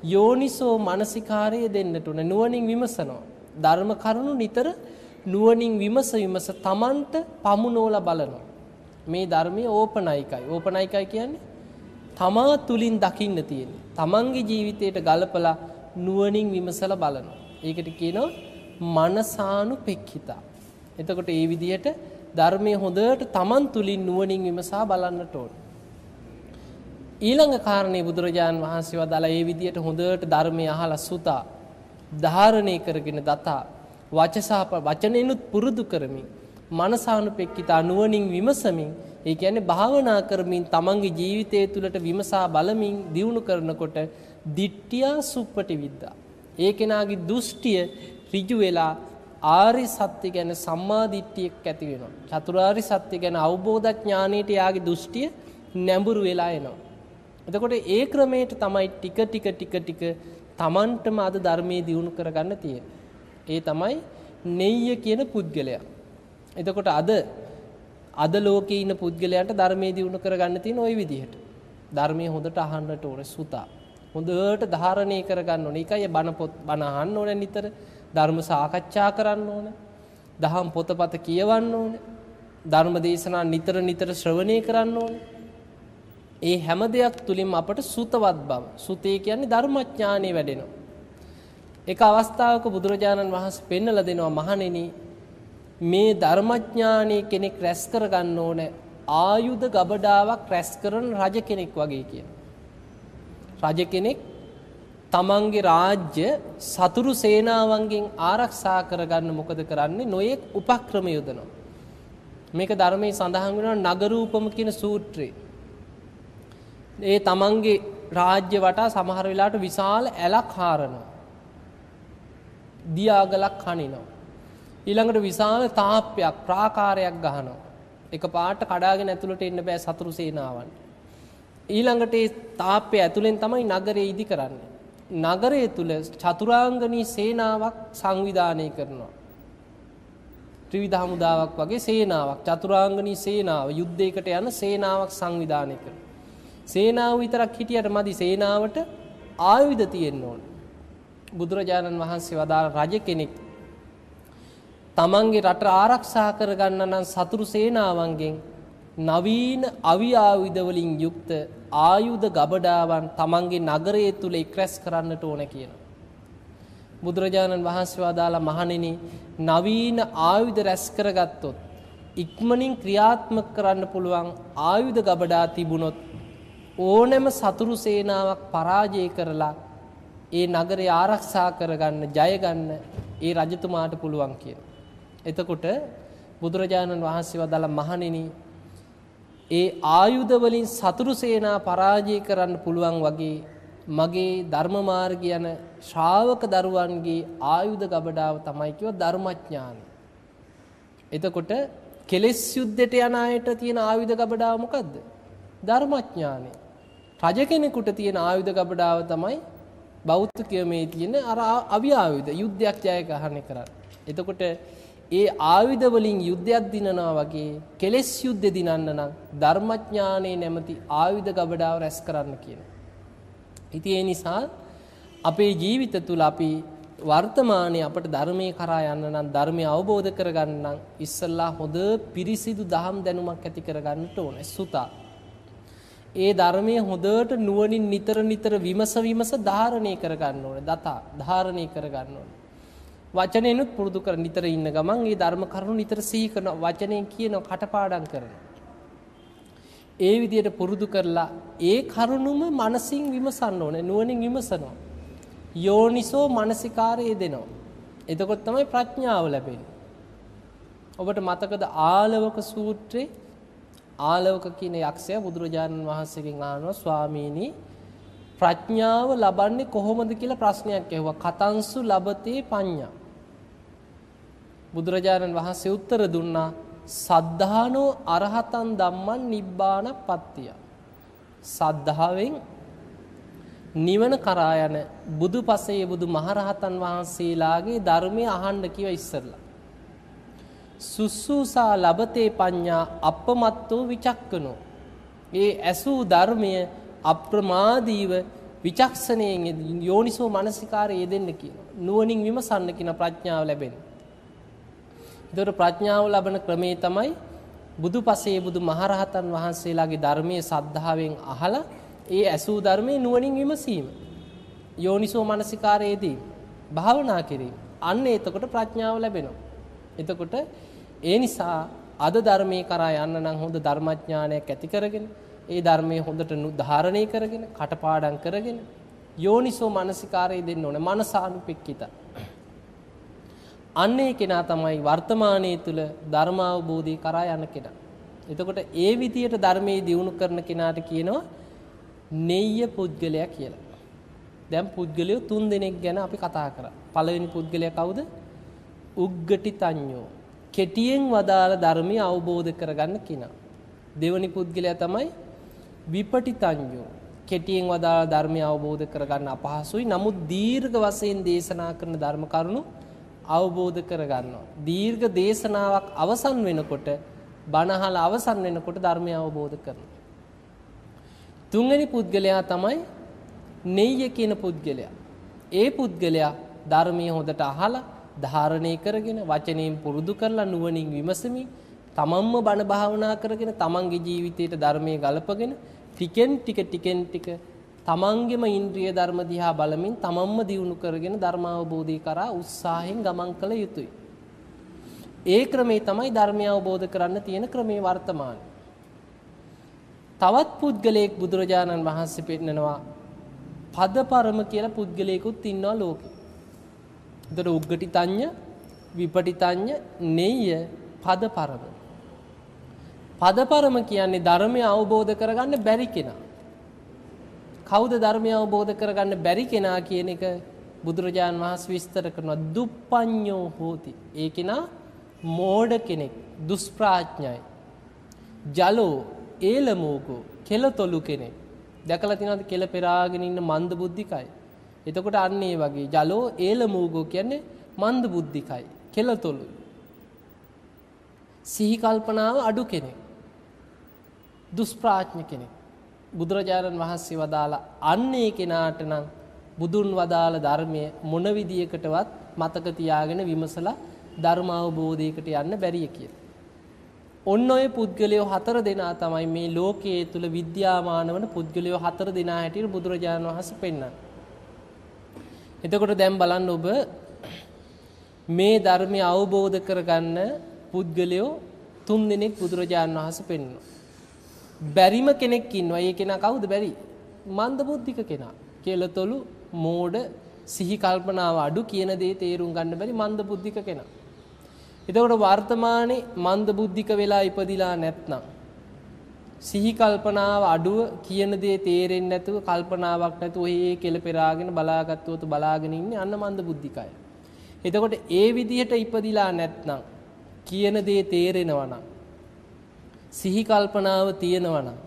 යෝනිසෝ මනසිකාරය දෙන්නට ඕන. නුවණින් විමසනවා. ධර්ම කරුණු නිතර නුවණින් විමස තමන්ට පමුණෝලා බලනවා. මේ ධර්මයේ ඕපනයිකයි. ඕපනයිකයි කියන්නේ තමා තුලින් දකින්න තියෙන්නේ. තමන්ගේ ජීවිතයට ගලපලා නුවණින් විමසලා බලනවා. ඒකට කියනවා මනසානුපෙක්ඛිතා. එතකොට මේ විදිහට ධර්මයේ හොඳට තමන් තුලින් නුවණින් විමසා බලන්නට ඕන. ඊළඟ කාරණේ බුදුරජාණන් වහන්සේ වදාලා මේ විදිහට හොඳට ධර්මයේ අහලා සුතා ධාරණය කරගෙන දතා වචනේනුත් පුරුදු කරමින් මනසානුපෙක්ඛිතා නුවණින් විමසමින්, ඒ කියන්නේ භාවනා කරමින් තමන්ගේ ජීවිතය තුළට විමසා බලමින් දියුණු කරනකොට දිට්ඨියා සුප්පටි විද්දා. ඒ කෙනාගේ දෘෂ්ටිය ඍජු වෙලා ආර්ය සත්‍ය ගැන සම්මා දිට්ඨියක් ඇති වෙනවා. චතුරාර්ය සත්‍ය ගැන අවබෝධ ඥානයට යාගේ දෘෂ්ටිය නැඹුරු වෙලා එනවා. එතකොට ඒ ක්‍රමයට තමයි ටික ටික තමන්ටම අද ධර්මයේ දියුණු කරගන්න තියෙන්නේ. ඒ තමයි නෙය්‍ය කියන පුද්ගලයා. එතකොට අද ලෝකේ ඉන්න පුද්ගලයන්ට ධර්මයේ දියුණු කරගන්න තියෙන ওই විදිහට. ධර්මයේ හොඳට අහන්නට ඕනේ සුතා. හොඳට ධාරණය කරගන්න ඕනේ. ඒකයි බණ අහන්න ඕනේ නිතර. ධර්ම සාකච්ඡා කරන්න ඕනේ. දහම් පොතපත කියවන්න ඕනේ. ධර්ම දේශනා නිතර ශ්‍රවණය කරන්න ඕනේ. ඒ හැම දෙයක් තුලින්ම අපට සුතවත් බව. සුතේ කියන්නේ ධර්මඥානෙ වැඩෙනවා. එක අවස්ථාවක බුදුරජාණන් වහන්සේ පෙන්වලා දෙනවා මහණෙනි මේ ධර්මඥානෙ කෙනෙක් රැස් කරගන්න ඕනේ ආයුධ ගබඩාවක් රැස් කරන රජ කෙනෙක් වගේ කියන. රජ කෙනෙක් තමන්ගේ රාජ්‍ය සතුරු සේනාවන්ගෙන් ආරක්ෂා කරගන්න මොකද කරන්නේ? නොයෙක් උපක්‍රම යොදනවා. මේක ධර්මයේ සඳහන් වෙනවා නගරූපම කියන සූත්‍රයේ. ඒ තමන්ගේ රාජ්‍ය වටා සමහර වෙලාවට විශාල ඇලක් හාරනවා. දියාගලක් කනිනවා. ඊළඟට විශාල තාප්පයක් ප්‍රාකාරයක් ගහනවා. එකපාරට කඩාගෙන ඇතුළට එන්න බෑ සතුරු සේනාවන්ට. ඊළඟට ඒ තාප්පය ඇතුලෙන් තමයි නගරය ඉදි කරන්නේ. නගරය තුල චතුරාංගනී සේනාවක් සංවිධානය කරනවා. ත්‍රිවිධ හමුදාවක් වගේ සේනාවක් චතුරාංගනී සේනාව යුද්ධයකට යන සේනාවක් සංවිධානය කරනවා. සේනාව විතරක් හිටියට මදි සේනාවට ආයුධ තියෙන්න ඕන. බුදුරජාණන් වහන්සේ වදාළ රජ කෙනෙක් තමන්ගේ රට ආරක්ෂා කරගන්න නම් සතුරු සේනාවන්ගෙන් නවීන අවි ආයුධ වලින් යුක්ත ආයුධ ගබඩාවන් තමන්ගේ නගරයේ තුල එක්රැස් කරන්නට ඕන කියනවා. බුදුරජාණන් වහන්සේ වදාළ මහණෙනි නවීන ආයුධ රැස් කරගත්තොත් ඉක්මනින් ක්‍රියාත්මක කරන්න පුළුවන් ආයුධ ගබඩා තිබුණොත් ඕනෑම සතුරු සේනාවක් පරාජය කරලා ඒ නගරය ආරක්ෂා කරගන්න ජය ගන්න ඒ රජතුමාට පුළුවන් කියන. එතකොට බුදුරජාණන් වහන්සේ වදාළ මහණෙනි ඒ ආයුධ වලින් සතුරු සේනා පරාජය කරන්න පුළුවන් වගේ මගේ ධර්ම මාර්ගය යන ශ්‍රාවක දරුවන්ගේ ආයුධ ගබඩාව තමයි කියව ධර්මඥානය. එතකොට කෙලෙස් යුද්ධයට යන අයට තියෙන ආයුධ ගබඩාව මොකද්ද? ධර්මඥානය. රජ කෙනෙකුට තියෙන ආයුධ ගබඩාව තමයි බෞද්ධකමේ තියෙන අර අවි ආයුධ යුද්ධයක් ජය ගන්න කරන්නේ. එතකොට ඒ ආයුධ වලින් යුද්ධයක් දිනනවා වගේ කෙලෙස් යුද්ධ දිනන්න නම් ධර්මඥානයේ නැමැති ආයුධ ගබඩාව රැස් කරන්න කියන. ඉතින් ඒ නිසා අපේ ජීවිත තුල අපි වර්තමානයේ අපට ධර්මයේ කරා යන්න නම් ධර්මය අවබෝධ කරගන්න නම් ඉස්සල්ලා හොඳ පිරිසිදු දහම් දැනුමක් ඇති කරගන්නට ඕනේ සුතා. ඒ ධර්මයේ හොඳට නුවණින් නිතර විමස ධාරණය කරගන්න ඕනේ. දතා ධාරණය කරගන්න ඕනේ. වචනෙනුත් පුරුදු කර නිතර ඉන්න ගමන් මේ ධර්ම කරුණු නිතර සිහි කරන වචනෙන් කියන කටපාඩම් කරනවා. ඒ විදිහට පුරුදු කරලා ඒ කරුණුම මනසින් විමසන්න ඕනේ. නුවණින් විමසනවා. යෝනිසෝ මනසිකාරය දෙනවා. එතකොට තමයි ප්‍රඥාව ලැබෙන්නේ. ඔබට මතකද ආලවක සූත්‍රයේ ආලවක කියන යක්ෂයා බුදුරජාණන් වහන්සේගෙන් අහනවා ස්වාමීනි ප්‍රඥාව ලබන්නේ කොහොමද කියලා ප්‍රශ්නයක් ඇහුවා. කතංසු ලබතේ පඤ්ඤා. බුදුරජාණන් වහන්සේ උත්තර දුන්නා සද්ධානෝ අරහතං ධම්මං නිබ්බානපත්තිය. සද්ධාවෙන් නිවන කරා යන බුදුපසේ බුදු මහරහතන් වහන්සේලාගේ ධර්මය අහන්න කිව්වා ඉස්සරලා. සුසුසා ලබතේ පඤ්ඤා අපමත්තෝ විචක්කනෝ. ඒ ඇසූ ධර්මය අප්‍රමාදීව විචක්ෂණයෙන් යෝනිසෝ මනසිකාරය යෙදෙන්න කියනවා. නුවණින් විමසන්න කියන ප්‍රඥාව ලැබෙන්නේ. ඒතර ප්‍රඥාව ලබන ක්‍රමේ තමයි බුදුපසේ බුදු මහරහතන් වහන්සේලාගේ ධර්මයේ සද්ධාවෙන් අහලා ඒ ඇසූ ධර්මයේ නුවණින් විමසීම. යෝනිසෝ මනසිකාරයේදී භාවනා කිරීම. අන්න එතකොට ප්‍රඥාව ලැබෙනවා. එතකොට ඒ නිසා අද ධර්මයේ කරා යන්න නම් හොඳ ධර්මඥානයක් ඇති කරගෙන ඒ ධර්මයේ හොඳට ධාරණය කරගෙන කටපාඩම් කරගෙන යෝනිසෝ මනසිකාරය දෙන්න ඕනේ. මනසානුපෙක්කිත. අන්නේ කෙනා තමයි වර්තමානයේ තුල ධර්ම අවබෝධය කරා යන කෙනා. එතකොට ඒ විදියට ධර්මයේ දියුණු කරන කෙනාට කියනවා නෙය්‍ය පුද්ගලයා කියලා. දැන් පුද්ගලයෝ 3 දෙනෙක් ගැන අපි කතා කරා. පළවෙනි පුද්ගලයා කවුද? උග්ගටිතඤ්ඤෝ. කෙටියෙන් වදාළ ධර්මය අවබෝධ කරගන්න කෙනා. දෙවෙනි පුද්ගලයා තමයි විපටිතඤ්ඤෝ. කෙටියෙන් වදාළ ධර්මය අවබෝධ කරගන්න අපහසුයි. නමුත් දීර්ඝ වශයෙන් දේශනා කරන ධර්ම කරුණු අවබෝධ කරගන්නවා. දීර්ඝ දේශනාවක් අවසන් වෙනකොට බණහල අවසන් වෙනකොට ධර්මය අවබෝධ කරනවා. තුන්වෙනි පුද්ගලයා තමයි නෙය්‍ය කියන පුද්ගලයා. ඒ පුද්ගලයා ධර්මයේ හොඳට අහලා ධාරණය කරගෙන වචනයෙන් පුරුදු කරලා නුවණින් විමසමින් තමන්ම බණ භාවනා කරගෙන තමන්ගේ ජීවිතයට ධර්මයේ ගලපගෙන ටිකෙන් ටික තමන්ගේම ඉන්ද්‍රිය ධර්ම දිහා බලමින් තමන්ම දියුණු කරගෙන ධර්ම අවබෝධය කරා උත්සාහයෙන් ගමන් කළ යුතුයි. ඒ ක්‍රමේ තමයි ධර්මය අවබෝධ කරන්න තියෙන ක්‍රමේ වර්තමානයේ. තවත් පුද්ගලයෙක් බුදුරජාණන් වහන්සේ පෙන්නනවා පදපරම කියලා පුද්ගලයෙකුත් ඉන්නවා ලෝකේ. ඒතර උග්ගටිතඤ්ඤ, විපටිතඤ්ඤ, නෙය්‍ය, පදපරම. පදපරම කියන්නේ ධර්මය අවබෝධ කරගන්න බැරි කෙනා. කවුද ධර්මය අවබෝධ කරගන්න බැරි කෙනා කියන එක බුදුරජාණන් වහන්සේ විස්තර කරනවා. දුප්පඤ්ඤෝ හෝති. ඒ කෙනා මෝඩ කෙනෙක්, දුෂ්ප්‍රඥයි. ජලෝ ඒලමෝකෝ කෙලතොලු කෙනෙක්. දැකලා තියෙනවද කෙල පෙරාගෙන ඉන්න මන්ද බුද්ධිකයි. එතකොට අන්න ඒ වගේ ජලෝ ඒලමෝකෝ කියන්නේ මන්ද බුද්ධිකයි, කෙලතොලුයි. සිහි කල්පනාව අඩු කෙනෙක්, දුෂ්ප්‍රඥ කෙනෙක්. බුදුරජාණන් වහන්සේ වදාලා අන්නේ කෙනාට නම් බුදුන් වදාළ ධර්මය මොන විදියකටවත් මතක තියාගෙන විමසලා ධර්ම අවබෝධයකට යන්න බැරිය කියලා. ඔන්න ඔය පුද්ගලයෝ 4 දෙනා තමයි මේ ලෝකයේ තුල විද්‍යාමාන වන පුද්ගලයෝ 4 දෙනා හැටියට බුදුරජාණන් වහන්සේ පෙන්නන්නේ. එතකොට දැන් බලන්න ඔබ මේ ධර්මය අවබෝධ කරගන්න පුද්ගලයෝ 3 දෙනෙක් බුදුරජාණන් වහන්සේ පෙන්වනවා. බැරිම කෙනෙක් ඉන්නවා. ඒ කෙනා කවුද බැරි? මන්ද බුද්ධික කෙනා. කෙලතොලු, මෝඩ, සිහි කල්පනාව අඩු, කියන දේ තේරුම් ගන්න බැරි මන්ද බුද්ධික කෙනා. එතකොට වර්තමානයේ මන්ද බුද්ධික වෙලා ඉපදිලා නැත්නම්, සිහි කල්පනාව අඩුව, කියන දේ තේරෙන්නේ නැතුව, කල්පනාවක් නැතුව ඔහේ කෙල පෙරාගෙන බලාගත්තොත් බලාගෙන ඉන්නේ අන්න මන්ද බුද්ධිකය. එතකොට ඒ විදිහට ඉපදිලා නැත්නම්, කියන දේ තේරෙනවා නම්, සිහි කල්පනාව තියෙනවා නම්,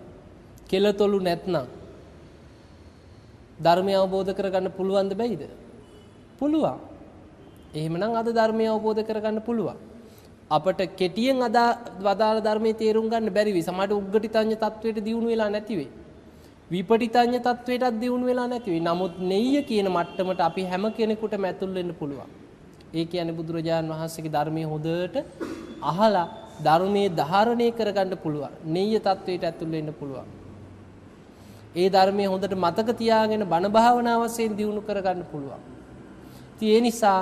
කෙලතොලු නැත්නම් ධර්මය අවබෝධ කරගන්න පුළුවන්ද බැයිද? පුළුවන්. එහෙමනම් අද ධර්මය අවබෝධ කරගන්න පුළුවන්. අපට කෙටියෙන් වදාළ ධර්මයේ තේරුම් ගන්න බැරි වෙයි. සමහරට උග්ගටිතඤ්ඤ තත්වයට දියුණු වෙලා නැති වෙයි. විපටිතඤ්ඤ තත්වයටත් දියුණු වෙලා නැති වෙයි. නමුත් නෙය්‍ය කියන මට්ටමට අපි හැම කෙනෙකුටම ඇතුල් වෙන්න පුළුවන්. ඒ කියන්නේ බුදුරජාණන් වහන්සේගේ ධර්මයේ හොඳට අහලා ධර්මයේ ධාරණය කරගන්න පුළුවන්. නෙය්‍ය තත්වයට ඇතුල් වෙන්න පුළුවන්. ඒ ධර්මයේ හොඳට මතක තියාගෙන බණ භාවනා වශයෙන් දියුණු කරගන්න පුළුවන්. ඒ නිසා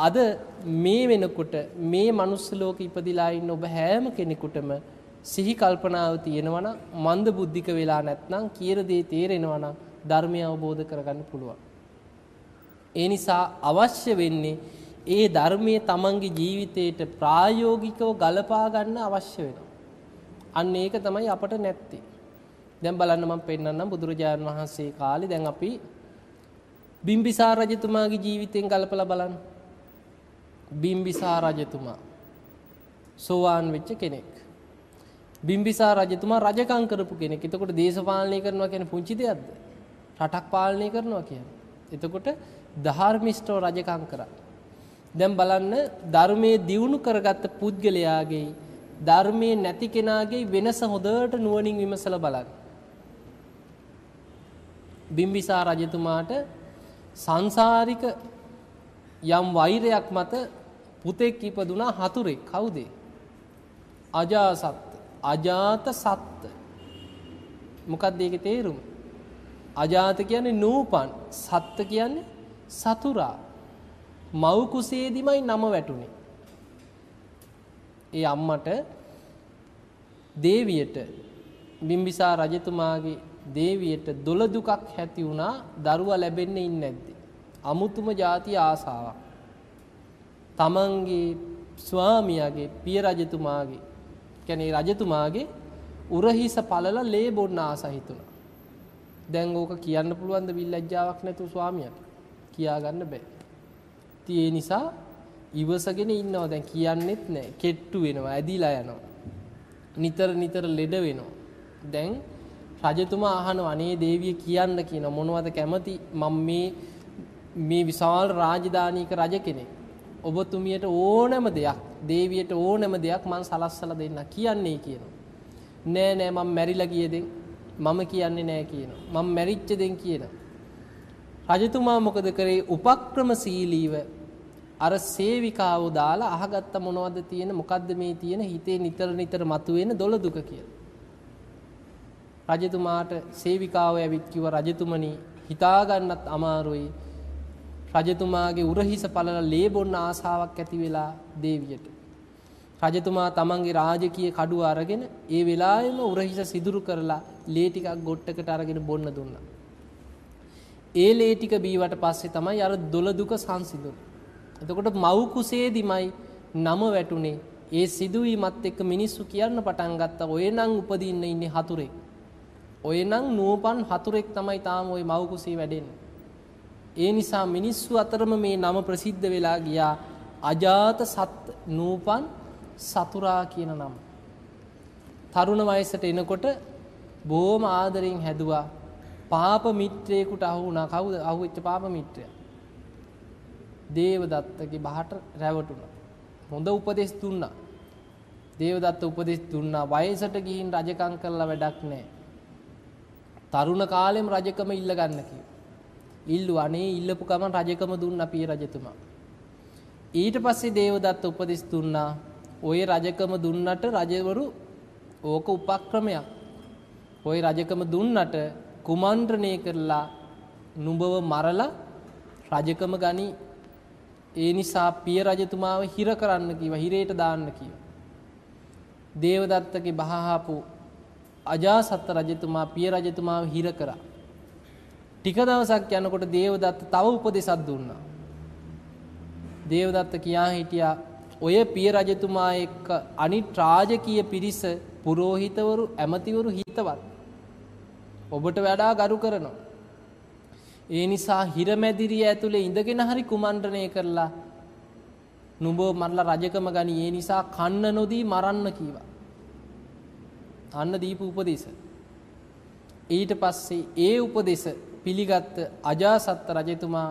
අද මේ වෙනකොට මේ මනුස්ස ලෝකෙ ඉපදිලා ඉන්න ඔබ හැම කෙනෙකුටම සිහි කල්පනාව තියෙනවා නම්, මන්ද බුද්ධික වෙලා නැත්නම්, කියන දේ තේරෙනවා නම් ධර්මය අවබෝධ කරගන්න පුළුවන්. ඒ නිසා අවශ්‍ය වෙන්නේ ඒ ධර්මයේ තමන්ගේ ජීවිතයට ප්‍රායෝගිකව ගලපා ගන්න අවශ්‍ය වෙනවා. අන්න ඒක තමයි අපට නැත්තේ. දැන් බලන්න මම පෙන්නන්නම් බුදුරජාණන් වහන්සේ කාලේ දැන් අපි බිම්බිසාර රජතුමාගේ ජීවිතයෙන් ගලපලා බලන්න. බිම්බිසාර රජතුමා සෝවාන් වෙච්ච කෙනෙක්. බිම්බිසාර රජතුමා රජකම් කරපු කෙනෙක්. එතකොට දේශපාලනය කරනවා කියන්නේ පුංචි දෙයක්ද? රටක් පාලනය කරනවා කියන්නේ. එතකොට ධාර්මිෂ්ඨව රජකම් කරා. දැන් බලන්න ධර්මයේ දියුණු කරගත්ත පුද්ගලයාගේ ධර්මයේ නැති කෙනාගේ වෙනස හොඳට නුවණින් විමසලා බලන්න. බිම්බිසාර රජතුමාට සංසාරික යම් වෛරයක් මත පුතෙක් ඉපදුනා හතුරෙක්. කවුද? අජාසත්. අජාත සත්ත. මොකක්ද ඒකේ තේරුම? අජාත කියන්නේ නූපන්, සත්ත කියන්නේ සතුරා. මව් කුසේදීමයි නම වැටුනේ. ඒ අම්මට දේවියට, බිම්බිසාර රජතුමාගේ දේවියට දොළ දුකක් ඇති වුණා. දරුවා ලැබෙන්නේ ඉන්නේ නැද්ද? අමුතුම ಜಾති ආසාවක්. තමන්ගේ ස්වාමියාගේ, පිය රජතුමාගේ, කියන්නේ රජතුමාගේ උරහිස පළල ලේ බොන්න ආස හිතුණා. දැන් ඕක කියන්න පුළුවන් ද විලැජ්ජාවක් නැතුව ස්වාමියාට? කියා ගන්න බෑ. ඉතින් ඒ නිසා ඉවසගෙන ඉන්නවා. දැන් කියන්නෙත් නැහැ. කෙට්ටු වෙනවා, ඇදිලා යනවා. නිතර නිතර ලෙඩ වෙනවා. දැන් රජතුමා අහනවා අනේ දේවිය කියන්න කියන මොනවද කැමති? මම මේ විශාල රාජධානියක රජ කෙනෙක්. ඔබතුමියට ඕනෑම දෙයක්, දේවියට ඕනෑම දෙයක් මං සලස්සලා දෙන්න කියන්නේ කියනවා. නෑ නෑ මම මැරිලා ගියදෙන් මම කියන්නේ නෑ කියනවා. මම මැරිච්ච දෙන් කියනවා. රජතුමා මොකද කරේ? උපක්‍රමශීලීව අර සේවිකාව දාලා අහගත්ත මොනවද තියෙන, මොකද්ද මේ තියෙන හිතේ නිතර නිතර මතුවෙන දොළ දුක කියලා. රජතුමාට සේවිකාව ඇවිත් කිව්වා රජතුමනි හිතා ගන්නත් අමාරුයි. රජතුමාගේ උරහිස පළල ලේ බොන්න ආසාවක් ඇති වෙලා දේවියට. රජතුමා තමන්ගේ රාජකීය කඩුව අරගෙන ඒ වෙලාවෙම උරහිස සිදුරු කරලා ලේ ටිකක් ගොට්ටකට අරගෙන බොන්න දුන්නා. ඒ ලේ ටික බීවට පස්සේ තමයි අර දොළ දුක සංසිඳුනේ. එතකොට මව් කුසේදිමයි නම වැටුනේ. ඒ සිදුවීමත් එක්ක මිනිස්සු කියන්න පටන් ගත්තා ඔය නම් උපදින්න ඉන්නේ හතුරෙක්. ඔය නම් නූපන් හතුරෙක් තමයි තාම ওই මව් කුසේ වැඩෙන්නේ. ඒ නිසා මිනිස්සු අතරම මේ නම ප්‍රසිද්ධ වෙලා ගියා අජාත සත් නූපන් සතුරා කියන නම. තරුණ වයසට එනකොට බොහොම ආදරෙන් හැදුවා. පාප මිත්‍රයෙකුට අහු වුණා. කවුද අහුවෙච්ච පාප මිත්‍රයා? දේවදත්තගේ බහට රැවටුණා. හොඳ උපදෙස් දුන්නා. දේවදත්ත උපදෙස් දුන්නා වයසට ගිහින් රජකම් කරලා වැඩක් නැහැ. තරුණ කාලෙම රජකම ඉල්ල ගන්න කිව්වා. ඉල්ලුවානේ ඉල්ලපු ගමන් රජකම දුන්නා පිය රජතුමා. ඊට පස්සේ දේවදත්ත උපදෙස් දුන්නා ඔය රජකම දුන්නට රජවරු ඕක උපක්‍රමයක්. ඔය රජකම දුන්නට කුමන්ත්‍රණය කරලා නුඹව මරලා රජකම ගනි. ඒ නිසා පිය රජතුමාව හිර කරන්න කිව්වා. හිරේට දාන්න කිව්වා. දේවදත්තගේ බහහපු අජාසත් රජතුමා පිය රජතුමාව හිර කරා. ටික දවසක් යනකොට දේවදත්ත තව උපදෙසක් දුන්නා. දේවදත්ත කියා හිටියා ඔය පිය රජතුමා එක්ක අනිත් රාජකීය පිරිස පුරෝහිතවරු ඇමතිවරු හිතවත්. ඔබට වඩා ගරු කරනවා. ඒ නිසා හිරමැදිරිය ඇතුලේ ඉඳගෙන හරි කුමන්ත්‍රණය කරලා නුඹව මරලා රජකම ගනි. ඒ නිසා කන්න නොදී මරන්න කීවා. අන්න දීපු උපදේශ. ඊට පස්සේ ඒ උපදේශ පිළිගත් අජාසත් රජතුමා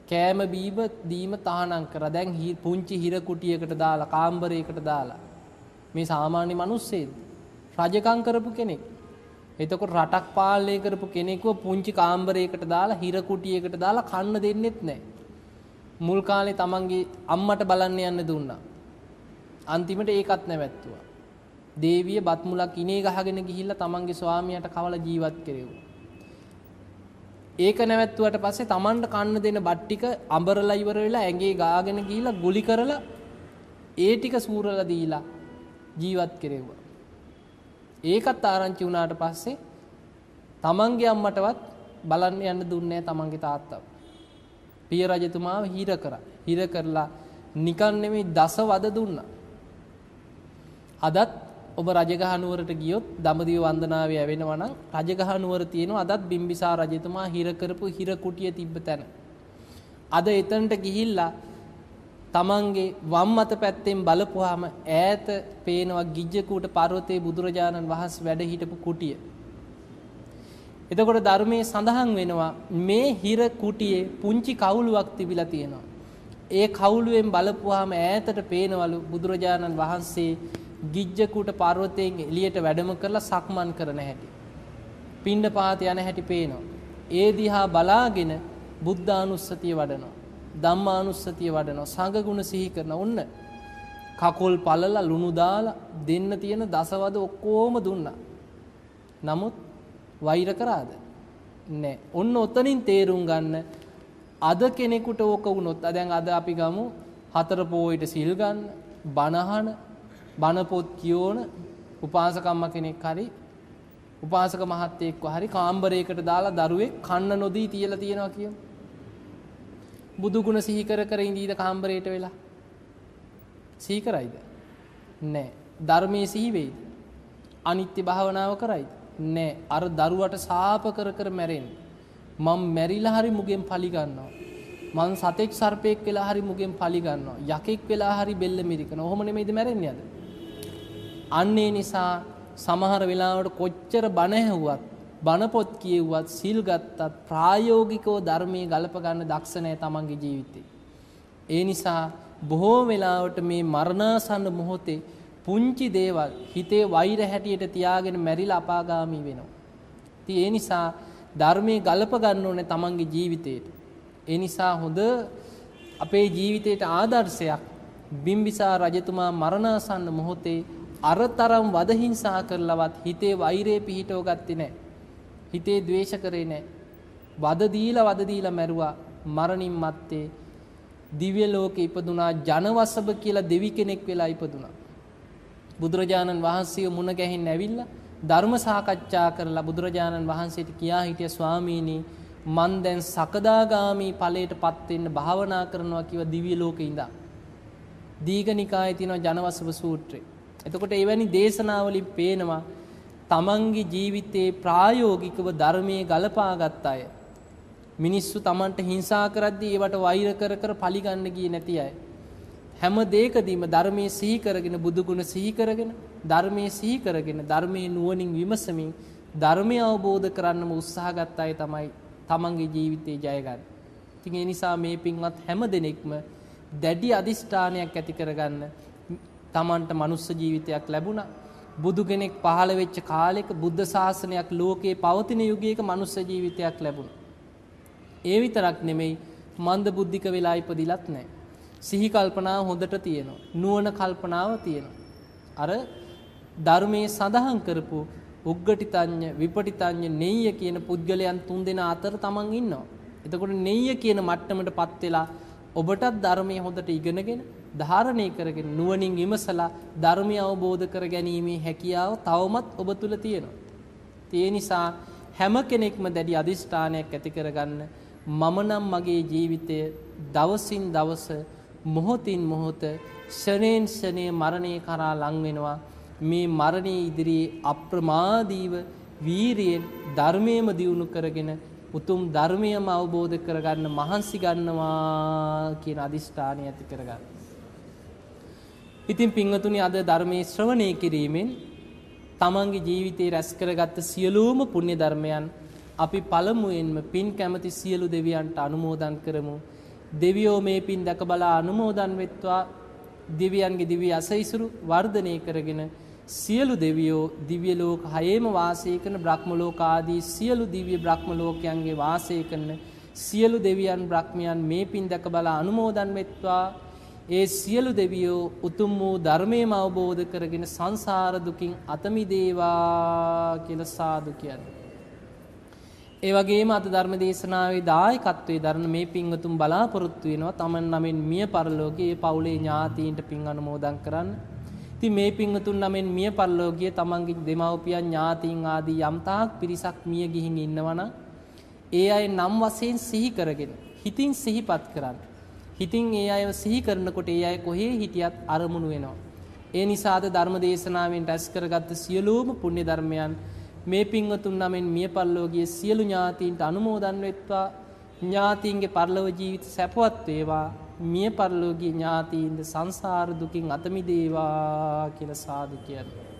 කෑම බීම දීම තහනම් කරා. දැන් පුංචි හිර කුටියකට දාලා කාමරයකට දාලා මේ සාමාන්‍ය මිනිස්සෙක් රජකම් කරපු කෙනෙක්. එතකොට රටක් පාලනය කරපු කෙනෙකුව පුංචි කාමරයකට දාලා හිර කුටියකට දාලා කන්න දෙන්නෙත් නැහැ. මුල් කාලේ තමන්ගේ අම්මට බලන්න යන්න දුන්නා. අන්තිමට ඒකත් නැවැත්තුවා. දේවිය බත් මුලක් ඉනේ ගහගෙන ගිහිල්ලා තමන්ගේ ස්වාමියාට කවලා ජීවත් කෙරෙව්වා. ඒක නැවැත්තුවට පස්සේ තමන්ට කන්න දෙන බත් ටික අඹරලා ඉවර වෙලා ඇඟේ ගාගෙන ගිහිල්ලා ගුලි කරලා ඒ ටික සූරලා දීලා ජීවත් කෙරෙව්වා. ඒකත් ආරංචි වුණාට පස්සේ තමන්ගේ අම්මටවත් බලන්න යන්න දුන්නේ නැහැ තමන්ගේ තාත්තව. පිය රජතුමාව හිර කරා. හිර කරලා නිකන් නෙමෙයි දස වද දුන්නා. අදත් ඔබ රජගහ නුවරට ගියොත් දඹදිව වන්දනාවේ ඇවෙනවා නම් රජගහ නුවර තියෙනවා අදත් බිම්බිසාර රජතුමා හිර කරපු හිර කුටිය තිබ්බ තැන. අද එතනට ගිහිල්ලා තමන්ගේ වම් අත පැත්තෙන් බලපුවාම ඈත පේනවා ගිජ්ජකූට පර්වතයේ බුදුරජාණන් වහන්සේ වැඩ හිටපු කුටිය. එතකොට ධර්මයේ සඳහන් වෙනවා මේ හිර කුටියේ පුංචි කවුලුවක් තිබිලා තියෙනවා. ඒ කවුලුවෙන් බලපුවාම ඈතට පේනවලු බුදුරජාණන් වහන්සේ ගිජ්ජකූට පර්වතයෙන් එළියට වැඩම කරලා සක්මන් කරන හැටි. පිණ්ඩපාත යන හැටි පේනවා. ඒ දිහා බලාගෙන බුද්ධානුස්සතිය වඩනවා. ධම්මානුස්සතිය වඩනවා. සංඝ ගුණ සිහි කරන ඔන්න කකුල් පළලා ලුණු දාලා දෙන්න තියෙන දසවද ඔක්කොම දුන්නා. නමුත් වෛර කරාද? නෑ. ඔන්න ඔතනින් තේරුම් ගන්න අද කෙනෙකුට ඕක වුණොත් දැන් අද අපි ගමු හතර පොයිට සිල් ගන්න, බණහන, බණ පොත් කියෝන උපාසකම්ම කෙනෙක් හරි උපාසක මහත්තයෙක්ව හරි කාමරයකට දාලා දරුවෙක් කන්න නොදී තියලා තියනවා කියමු. බුදු ගුණ සිහි කර කර ඉඳීද කාමරයට වෙලා? සිහි කරයිද? නෑ. ධර්මයේ සිහි වෙයිද? අනිත්‍ය භාවනාව කරයිද? නෑ. අර දරුවට සාප කර කර මැරෙන්න. මම මැරිලා හරි මුගෙන් පලි ගන්නවා. මං සතෙක් සර්පෙක් වෙලා හරි මුගෙන් පලි ගන්නවා. යකෙක් වෙලා හරි බෙල්ල මිරිකනවා. ඔහොම නෙමෙයිද මැරෙන්නේ අද? අන්න ඒ නිසා සමහර වෙලාවට කොච්චර බණ ඇහුවත්, බණ පොත් කියෙව්වත්, සිල් ගත්තත් ප්‍රායෝගිකව ධර්මයේ ගලප ගන්න දක්ෂ නැහැ තමන්ගේ ජීවිතේ. ඒ නිසා බොහෝ වෙලාවට මේ මරණාසන්න මොහොතේ පුංචි දේවල් හිතේ වෛර හැටියට තියාගෙන මැරිලා අපාගාමී වෙනවා. ඉතින් ඒ නිසා ධර්මයේ ගලප ගන්න ඕනේ තමන්ගේ ජීවිතේට. ඒ නිසා හොඳ අපේ ජීවිතේට ආදර්ශයක් බිම්බිසාර රජතුමා මරණාසන්න මොහොතේ අරතරම් වද හිංසා කරලවත් හිතේ වෛරය පිහිටව ගත්තේ නැහැ. හිතේ ද්වේෂ කරේ නැහැ. වද දීලා මැරුවා. මරණින් මත්තේ දිව්‍ය ලෝකේ ඉපදුනා. ජනවසබ කියලා දෙවි කෙනෙක් වෙලා ඉපදුනා. බුදුරජාණන් වහන්සේ මුණ ගැහින්න ඇවිල්ලා ධර්ම සාකච්ඡා කරලා බුදුරජාණන් වහන්සේට කියා හිටිය ස්වාමීනි මන් දැන් සකදාගාමි ඵලයටපත් වෙන්න භාවනා කරනවා කිව්ව දිව්‍ය ලෝකේ ඉඳන්. දීඝනිකායේ තියෙන ජනවසබ සූත්‍රය. එතකොට එවැනි දේශනාවලින් පේනවා තමන්ගේ ජීවිතේ ප්‍රායෝගිකව ධර්මයේ ගලපාගත් අය. මිනිස්සු තමන්ට හිංසා කරද්දී ඒවට වෛර කර කර පලි ගන්න ගියේ නැති අය. හැම දෙයකදීම ධර්මයේ සිහි කරගෙන බුදු ගුණ සිහි කරගෙන ධර්මයේ සිහි කරගෙන ධර්මයේ නුවණින් විමසමින් ධර්මය අවබෝධ කරන්නම උත්සාහ ගත්ත අය තමයි තමන්ගේ ජීවිතේ ජය ගන්න. ඉතින් ඒ නිසා මේ පින්වත් හැම දෙනෙක්ම දැඩි අදිෂ්ඨානයක් ඇති කරගන්න. තමන්ට මනුස්ස ජීවිතයක් ලැබුණා. බුදු කෙනෙක් පහළ වෙච්ච කාලෙක බුද්ධ ශාසනයක් ලෝකේ පවතින යුගයක මනුස්ස ජීවිතයක් ලැබුණා. ඒ විතරක් නෙමෙයි මන්ද බුද්ධික වෙලා ඉපදිලත් නැහැ. සිහි කල්පනාව හොඳට තියෙනවා. නුවණ කල්පනාව තියෙනවා. අර ධර්මයේ සඳහන් කරපු උග්ගටිතඤ්ඤ විපටිතඤ්ඤ නෙය්‍ය කියන පුද්ගලයන් තුන් දෙනා අතර තමන් ඉන්නවා. එතකොට නෙය්‍ය කියන මට්ටමටපත් වෙලා ඔබටත් ධර්මයේ හොඳට ඉගෙනගෙන ධාරණය කරගෙන නුවණින් විමසලා ධර්මය අවබෝධ කර ගැනීමේ හැකියාව තවමත් ඔබ තුල තියෙනවා. ඒ නිසා හැම කෙනෙක්ම දැඩි අදිෂ්ඨානයක් ඇති කරගන්න මම නම් මගේ ජීවිතය දවසින් දවස මොහොතින් මොහොත ශරණෙන් ශරණේ මරණය කරා ලං වෙනවා. මේ මරණයේ ඉදිරියේ අප්‍රමාදීව වීරියෙන් ධර්මයේම දියුණු කරගෙන උතුම් ධර්මයම අවබෝධ කරගන්න මහන්සි ගන්නවා කියන අදිෂ්ඨානය ඇති කරගන්න. ඉතින් පින්වතුනි අද ධර්මයේ ශ්‍රවණය කිරීමෙන් තමන්ගේ ජීවිතේ රැස් කරගත්ත සියලුම පුණ්‍ය ධර්මයන් අපි පළමුවෙන්ම පින් කැමති සියලු දෙවියන්ට අනුමෝදන් කරමු. දෙවියෝ මේ පින් දැක බලා අනුමෝදන් වෙත්වා. දෙවියන්ගේ දිව්‍ය අසයිසුරු වර්ධනය කරගෙන සියලු දෙවියෝ දිව්‍ය ලෝක 6ෙම වාසය කරන බ්‍රහ්ම ලෝක ආදී සියලු දිව්‍ය බ්‍රහ්ම ලෝකයන්ගේ වාසය කරන සියලු දෙවියන් බ්‍රහ්මයන් මේ පින් දැක බලා අනුමෝදන් වෙත්වා. ඒ සියලු දෙවියෝ උතුම් වූ ධර්මයම අවබෝධ කරගෙන සංසාර දුකින් අත මිදේවා කියලා සාදු කියන්නේ. ඒ වගේම අද ධර්ම දේශනාවේ දායකත්වයේ දරන මේ පින්වතුන් බලාපොරොත්තු වෙනවා තමන් නමින් මිය පරලෝකයේ පවුලේ ඥාතීන්ට පින් අනුමෝදන් කරන්න. ඉතින් මේ පින්වතුන් නමින් මිය පරලෝකයේ තමන්ගේ දෙමව්පියන් ඥාතීන් ආදී යම් තාක් පිරිසක් මිය ගිහින් ඉන්නවනම් ඒ අය නම් වශයෙන් සිහි කරගෙන හිතින් සිහිපත් කරන්න. හිතින් ඒ අයව සිහි කරනකොට ඒ අය කොහේ හිටියත් අරමුණු වෙනවා. ඒ නිසා අද ධර්ම දේශනාවෙන් රැස් කරගත්ත සියලුම පුණ්‍ය ධර්මයන් මේ පින්වතුන් නමින් මිය පරලෝකයේ සියලු ඥාතීන්ට අනුමෝදන් වෙත්වා. ඥාතීන්ගේ පරලෝක ජීවිත සැපවත් වේවා. මිය පරලෝකීය ඥාතීන්ද සංසාර දුකින් අත මිදේවා කියලා සාදු කියන්නේ.